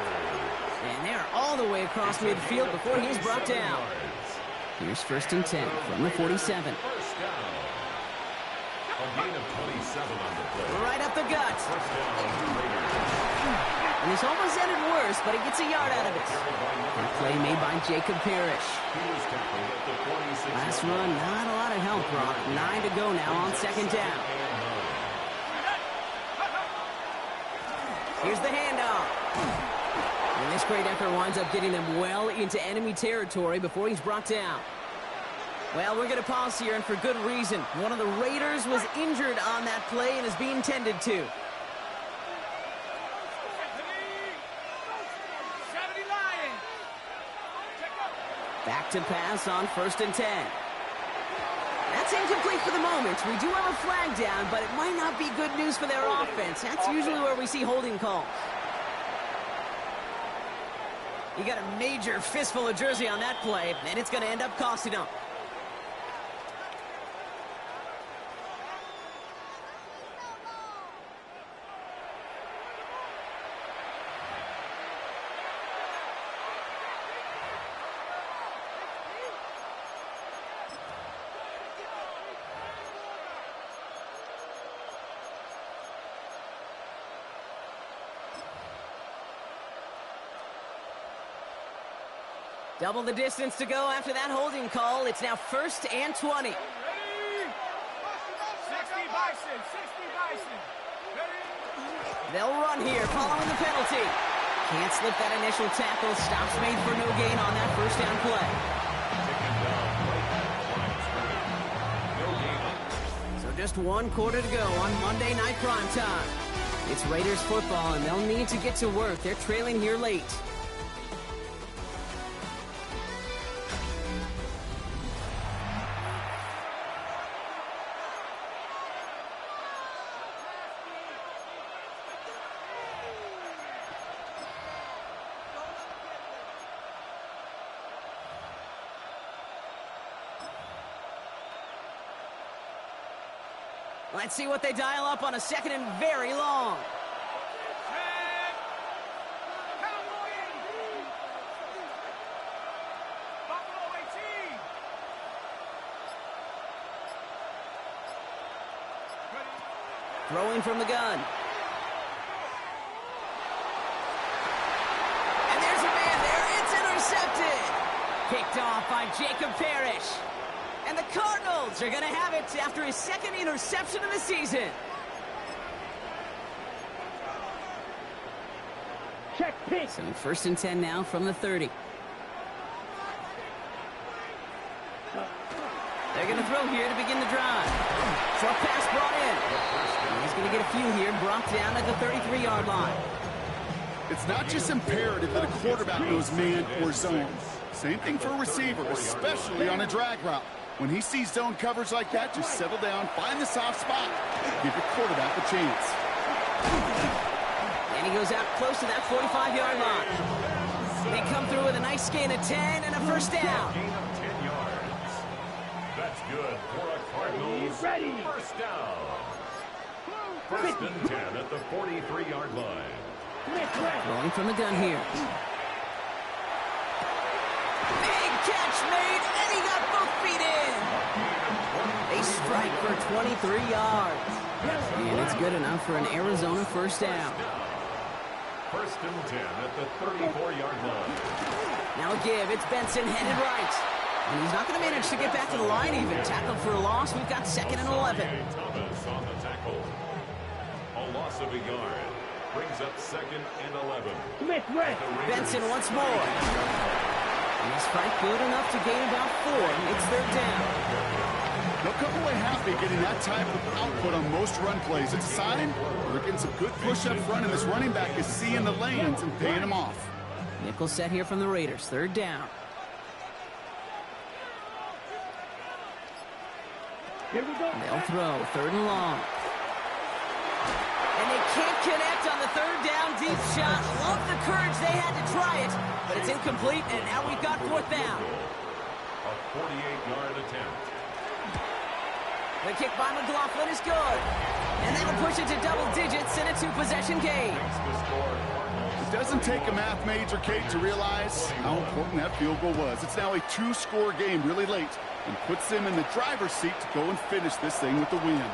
And they're all the way across midfield before he's brought down. Here's 1st and 10 from the 47. Right up the gut. And this almost ended worse, but he gets a yard out of it. A play made by Jacob Parrish. Last run, not a lot of help, Brock. 9 to go now on 2nd down. Here's the handoff. And this great effort winds up getting them well into enemy territory before he's brought down. Well, we're going to pause here, and for good reason. One of the Raiders was injured on that play and is being tended to. Back to pass on 1st and 10. That's incomplete for the moment. We do have a flag down, but it might not be good news for their offense. That's usually where we see holding calls. You got a major fistful of jersey on that play, and it's going to end up costing them. Double the distance to go after that holding call. It's now 1st and 20. 60 Bison, 60 Bison. They'll run here following the penalty. Can't slip that initial tackle. Stops made for no gain on that 1st down play. So just 1 quarter to go on Monday Night Primetime. It's Raiders football, and they'll need to get to work. They're trailing here late. Let's see what they dial up on a 2nd and very long. Throwing from the gun. And there's a man there. It's intercepted. Picked off by Jacob Parrish. And the Cardinals are going to have it after his 2nd interception of the season. Check pick. So 1st and 10 now from the 30. They're going to throw here to begin the drive. Short pass brought in. And he's going to get a few here, brought down at the 33-yard line. It's not just imperative that a quarterback knows man or zone. Same thing for a receiver, especially on a drag route. When he sees zone coverage like that, just settle down, find the soft spot, give your quarterback a chance. And he goes out close to that 45-yard line. They come through with a nice gain of 10 and a first down. Gain of 10 yards. That's good for a Cardinals first down. First and 10 at the 43-yard line. Throwing from the gun here. Big catch made, and he got both feet in. They strike for 23 yards. And it's good enough for an Arizona first down. First and 10 at the 34-yard line. Now a give. It's Benson headed right. And he's not going to manage to get back to the line even. Tackled for a loss. We've got 2nd and 11. Thomas on the tackle. A loss of a yard. Brings up 2nd and 11. Benson once more. And he's quite good enough to gain about 4. It's 3rd down. They'll come away happy getting that type of output on most run plays. It's a sign they're getting some good push up front, and this running back is seeing the lanes and paying them off. Nickel set here from the Raiders. 3rd down. Here we go. They'll throw. 3rd and long. And they can't connect on the 3rd down deep shot. Love the courage they had to try it, but it's incomplete, and now we've got 4th down. A 48-yard attempt. The kick by McLaughlin is good. And that'll push it to double digits in a 2-possession game. It doesn't take a math major, Kate, to realize how important that field goal was. It's now a 2-score game really late and puts them in the driver's seat to go and finish this thing with the win.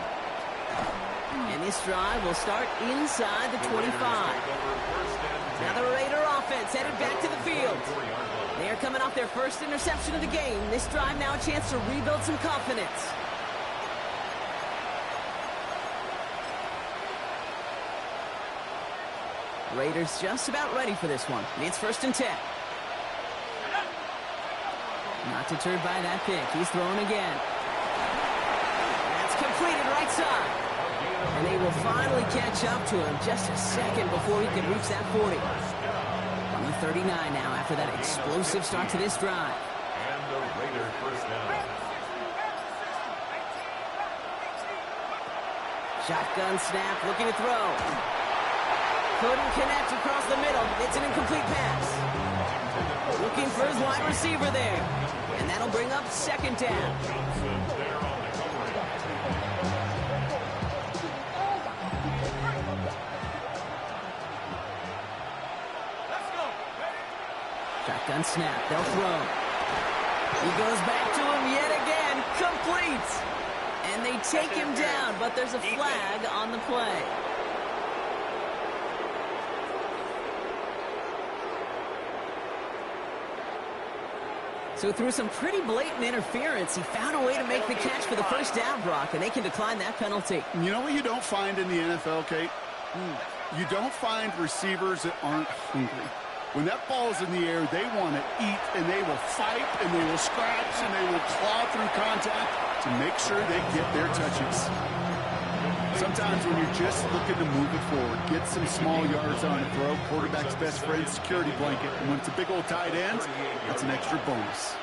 And this drive will start inside the 25. Now the Raider offense headed back to the field. They are coming off their first interception of the game. This drive now a chance to rebuild some confidence. Raiders just about ready for this one. It's 1st and 10. Not deterred by that pick. He's throwing again. That's completed right side. And they will finally catch up to him just a second before he can reach that 40. On the 39 now after that explosive start to this drive. And the Raider first down. Shotgun snap, looking to throw. Couldn't connect across the middle. It's an incomplete pass. Looking for his wide receiver there. And that'll bring up 2nd down. Shotgun snap. They'll throw. He goes back to him yet again. Complete. And they take him down, but there's a flag on the play. So through some pretty blatant interference, he found a way to make the catch for the first down, Brock, and they can decline that penalty. You know what you don't find in the NFL, Kate? You don't find receivers that aren't hungry. When that ball's in the air, they want to eat, and they will fight, and they will scratch, and they will claw through contact to make sure they get their touches. Sometimes when you're just looking to move it forward, get some small yards on a throw, quarterback's best friend, security blanket. And when it's a big old tight end, that's an extra bonus.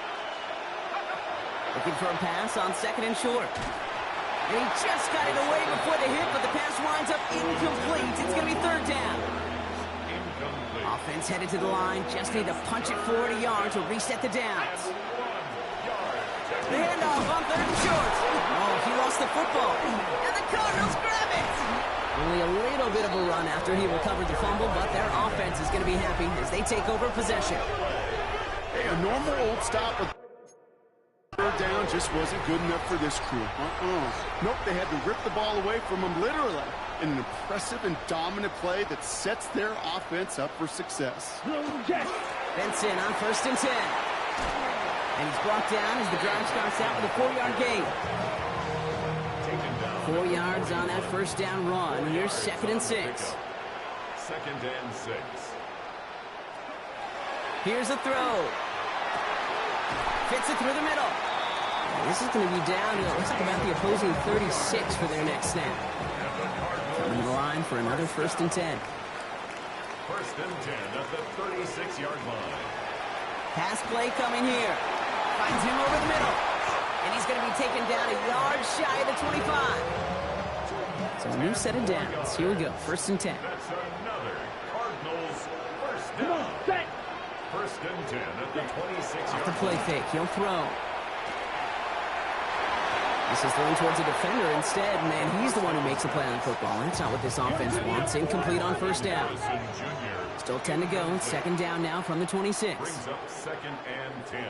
Looking for a pass on 2nd and short. And he just got it away before the hit, but the pass winds up incomplete. It's going to be 3rd down. Offense headed to the line. Just need to punch it 40 yards or reset the downs. The handoff on 3rd and short. Oh, he lost the football. And the Cardinals grab it. Only a little bit of a run after he recovered the fumble, but their offense is going to be happy as they take over possession. Hey, a normal old stop with 3rd down just wasn't good enough for this crew. Nope, they had to rip the ball away from him literally in an impressive and dominant play that sets their offense up for success. Benson on 1st and 10. And he's brought down as the drive starts out with a 4-yard gain. 4 yards on that first down run. Here's 2nd and 6. 2nd and 6. Here's a throw. Fits it through the middle. This is going to be down to, it looks like about the opposing 36 for their next snap. Coming to the line for another 1st and 10. 1st and 10 at the 36-yard line. Pass play coming here. Finds him over the middle. And he's going to be taken down a yard shy of the 25. So a new set of downs. Here we go. 1st and 10. That's another Cardinals first Come on, down. set. 1st and 10 at the 26-yard Off the play fake. He'll throw. This is throwing towards a defender instead, and he's the one who makes a play on football. That's not what this offense wants. Incomplete on 1st down. Still 10 to go. 2nd down now from the 26. Brings up 2nd and 10.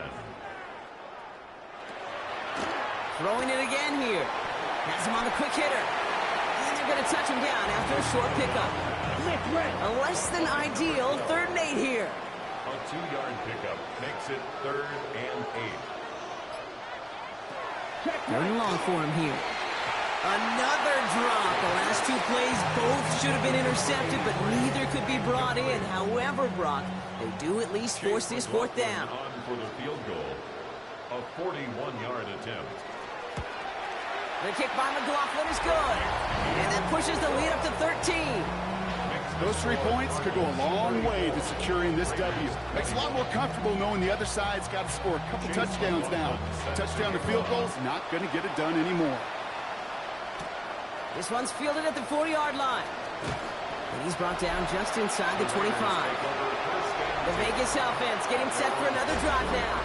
Throwing it again here. Has him on the quick hitter. And they're going to touch him down after a short pickup. A less than ideal 3rd and 8 here. A 2-yard pickup makes it 3rd and 8. Going long for him here. Another drop. The last 2 plays both should have been intercepted, but neither could be brought in. However, Brock, they do at least force this 4th down. On for the field goal. A 41-yard attempt. The kick by McLaughlin is good. And that pushes the lead up to 13. Those 3 points could go a long way to securing this W. Makes it a lot more comfortable knowing the other side's got to score a couple touchdowns now. Touchdown to field goals, not going to get it done anymore. This one's fielded at the 40-yard line. And he's brought down just inside the 25. The Vegas offense getting set for another drive now.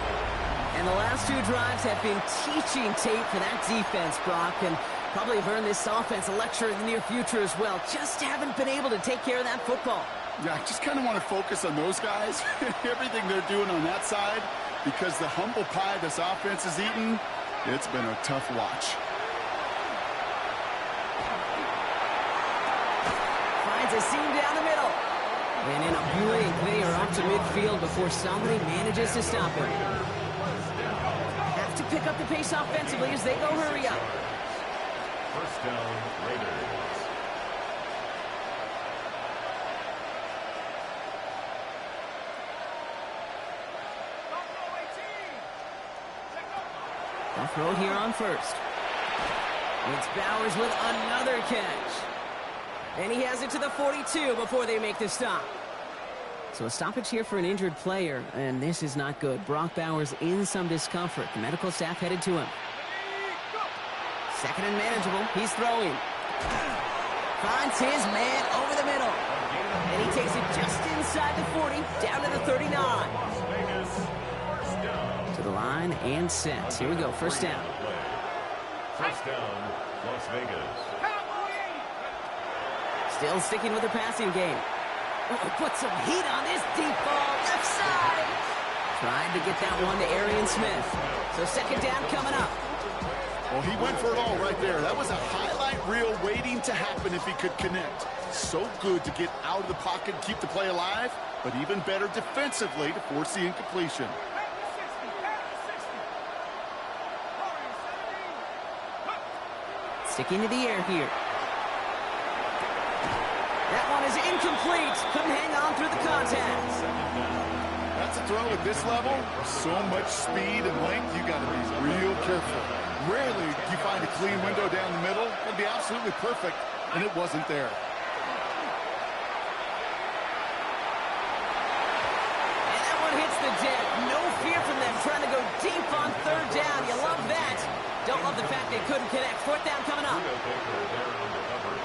And the last 2 drives have been teaching tape for that defense, Brock, and probably have earned this offense a lecture in the near future as well. Just haven't been able to take care of that football. Yeah, I just kind of want to focus on those guys, everything they're doing on that side, because the humble pie this offense is eating, it's been a tough watch. Finds a seam down the middle. And in a blink, they are up to midfield before somebody manages to stop him. Have to pick up the pace offensively as they go hurry up. 1st down, Raiders. They'll throw here on 1st. It's Bowers with another catch. And he has it to the 42 before they make the stop. So a stoppage here for an injured player, and this is not good. Brock Bowers in some discomfort. The medical staff headed to him. 2nd and manageable. He's throwing. Finds his man over the middle. And he takes it just inside the 40, down to the 39. To the line and set. Here we go. 1st down. 1st down, Las Vegas. Still sticking with the passing game. Oh, put some heat on this deep ball. Left side. Tried to get that one to Arian Smith. So 2nd down coming up. Well, he went for it all right there. That was a highlight reel waiting to happen if he could connect. So good to get out of the pocket and keep the play alive, but even better defensively to force the incompletion. Sticking to the air here. That one is incomplete. Couldn't hang on through the contact. That's a throw at this level. So much speed and length, you got to be real careful. Rarely do you find a clean window down the middle. It'd be absolutely perfect, and it wasn't there. And that one hits the deck. No fear from them trying to go deep on 3rd down. You love that. Don't love the fact they couldn't connect. 4th down coming up.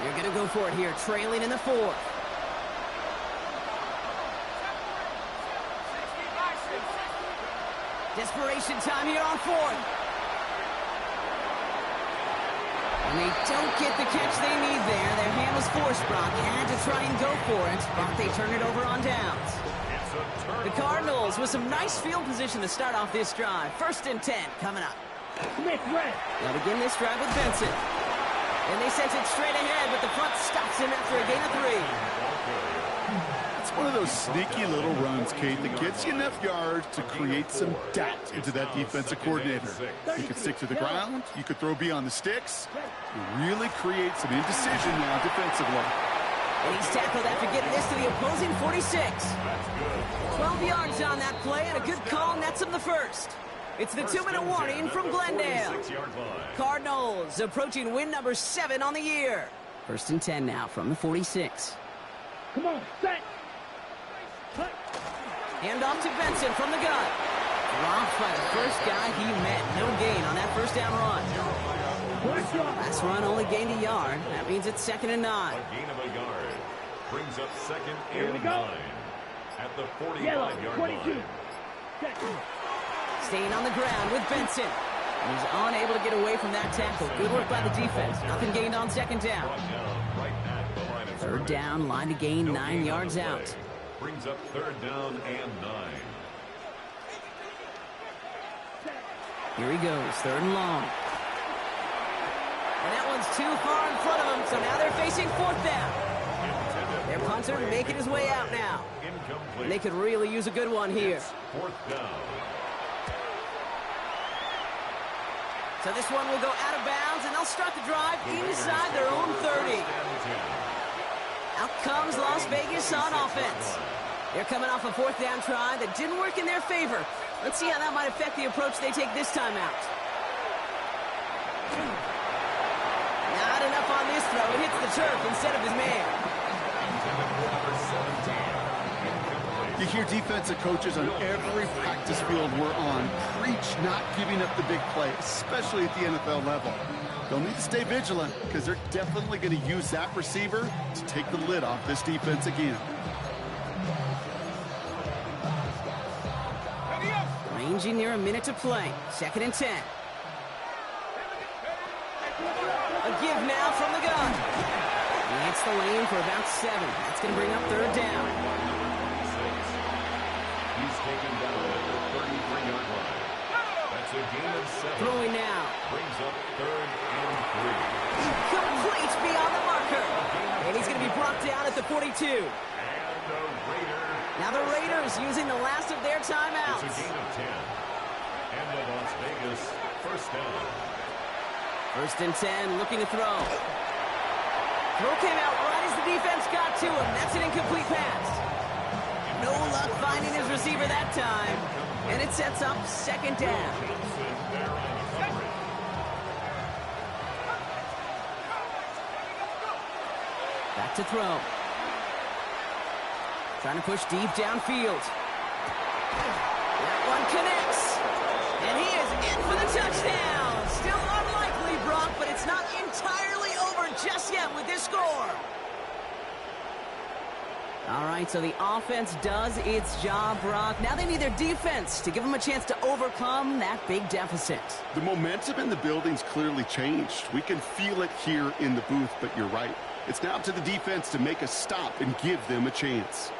You're going to go for it here, trailing in the 4th. Desperation time here on 4th. And they don't get the catch they need there. Their hand was forced, Brock. Had to try and go for it, but they turn it over on downs. The Cardinals with some nice field position to start off this drive. 1st and 10 coming up. They'll begin this drive with Benson. And they sent it straight ahead, but the front stops him after a gain of 3. It's one of those sneaky little runs, Kate, that gets you enough yards to create some doubt into that defensive coordinator. You could stick to the ground. You could throw beyond the sticks. You really create some indecision now defensively. And he's tackled after getting this to the opposing 46. 12 yards on that play, and a good call nets him the 1st. It's the 2-minute warning from Glendale. Cardinals approaching win number 7 on the year. 1st and 10 now from the 46. Come on, set. Hand off to Benson from the gun. Dropped by the first guy he met. No gain on that first down run. Last run only gained a yard. That means it's 2nd and 9. A gain of a yard. Brings up 2nd and 9 at the 45-yard line. Staying on the ground with Benson. He's unable to get away from that tackle. Good work by the defense. Nothing gained on 2nd down. Third down, line to gain 9 yards out. Brings up 3rd down and 9. Here he goes, 3rd and long. And that one's too far in front of him, so now they're facing 4th down. Their punter making his way out now. And they could really use a good one here. 4th down. So this one will go out of bounds, and they'll start the drive inside their own 30. Out comes Las Vegas on offense. They're coming off a 4th down try that didn't work in their favor. Let's see how that might affect the approach they take this time out. Not enough on this throw. It hits the turf instead of his man. You hear defensive coaches on every practice field we're on preach not giving up the big play, especially at the NFL level. They'll need to stay vigilant because they're definitely going to use that receiver to take the lid off this defense again. Ranging near a minute to play. 2nd and 10. A give now from the gun. He hits the lane for about 7. That's going to bring up 3rd down. He's taken down at the 33-yard line. That's a gain of 7. Throwing now. Brings up 3rd and 3. Complete beyond the marker. And he's going to be brought down at the 42. And the Raiders. Now the Raiders using the last of their timeouts. It's a gain of 10. And the Las Vegas 1st down. 1st and 10, looking to throw. Throw came out right as the defense got to him. That's an incomplete pass. No luck finding his receiver that time. And it sets up 2nd down. Back to throw. Trying to push deep downfield. That one connects. And he is in for the touchdown. Still unlikely, Brock, but it's not entirely over just yet with this score. All right, so the offense does its job, Brock. Now they need their defense to give them a chance to overcome that big deficit. The momentum in the building's clearly changed. We can feel it here in the booth, but you're right. It's now to the defense to make a stop and give them a chance.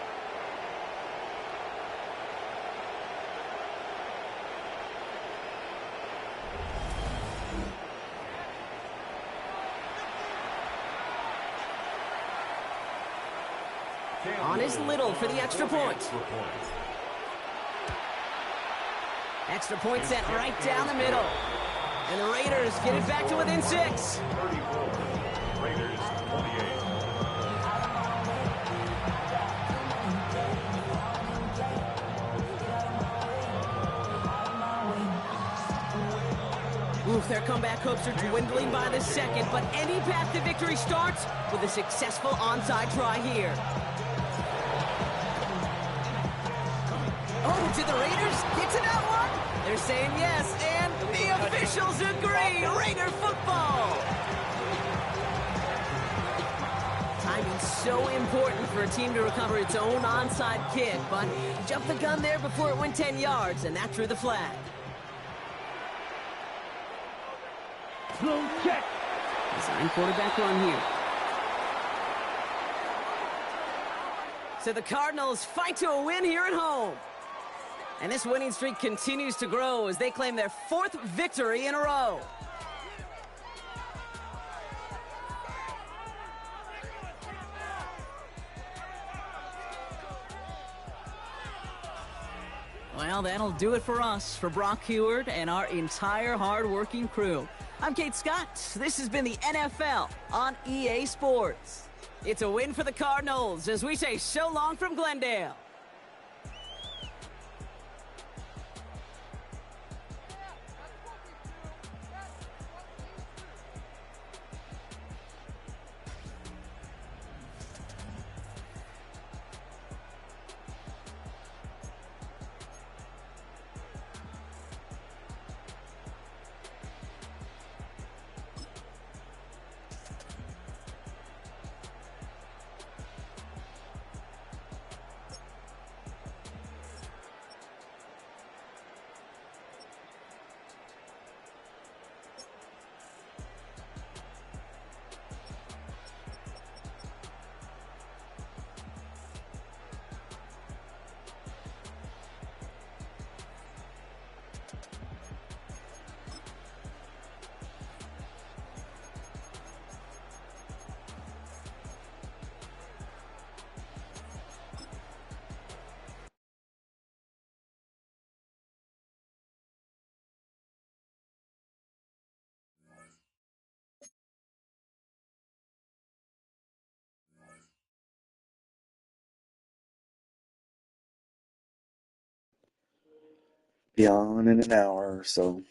On is Little for the extra point. Extra point sent right down the middle. And the Raiders get it back to within 6. 34. Raiders 28. Oof, their comeback hopes are dwindling by the second, but any path to victory starts with a successful onside try here. Oh, did the Raiders get to that one? They're saying yes, and the officials agree. Raider football. Timing's so important for a team to recover its own onside kick, but jumped the gun there before it went 10 yards, and that drew the flag. Blown check. Design quarterback run here. So the Cardinals fight to a win here at home. And this winning streak continues to grow as they claim their 4th victory in a row. Well, that'll do it for us, for Brock Heward and our entire hard-working crew. I'm Kate Scott. This has been the NFL on EA Sports. It's a win for the Cardinals as we say so long from Glendale. Be on in an hour or so.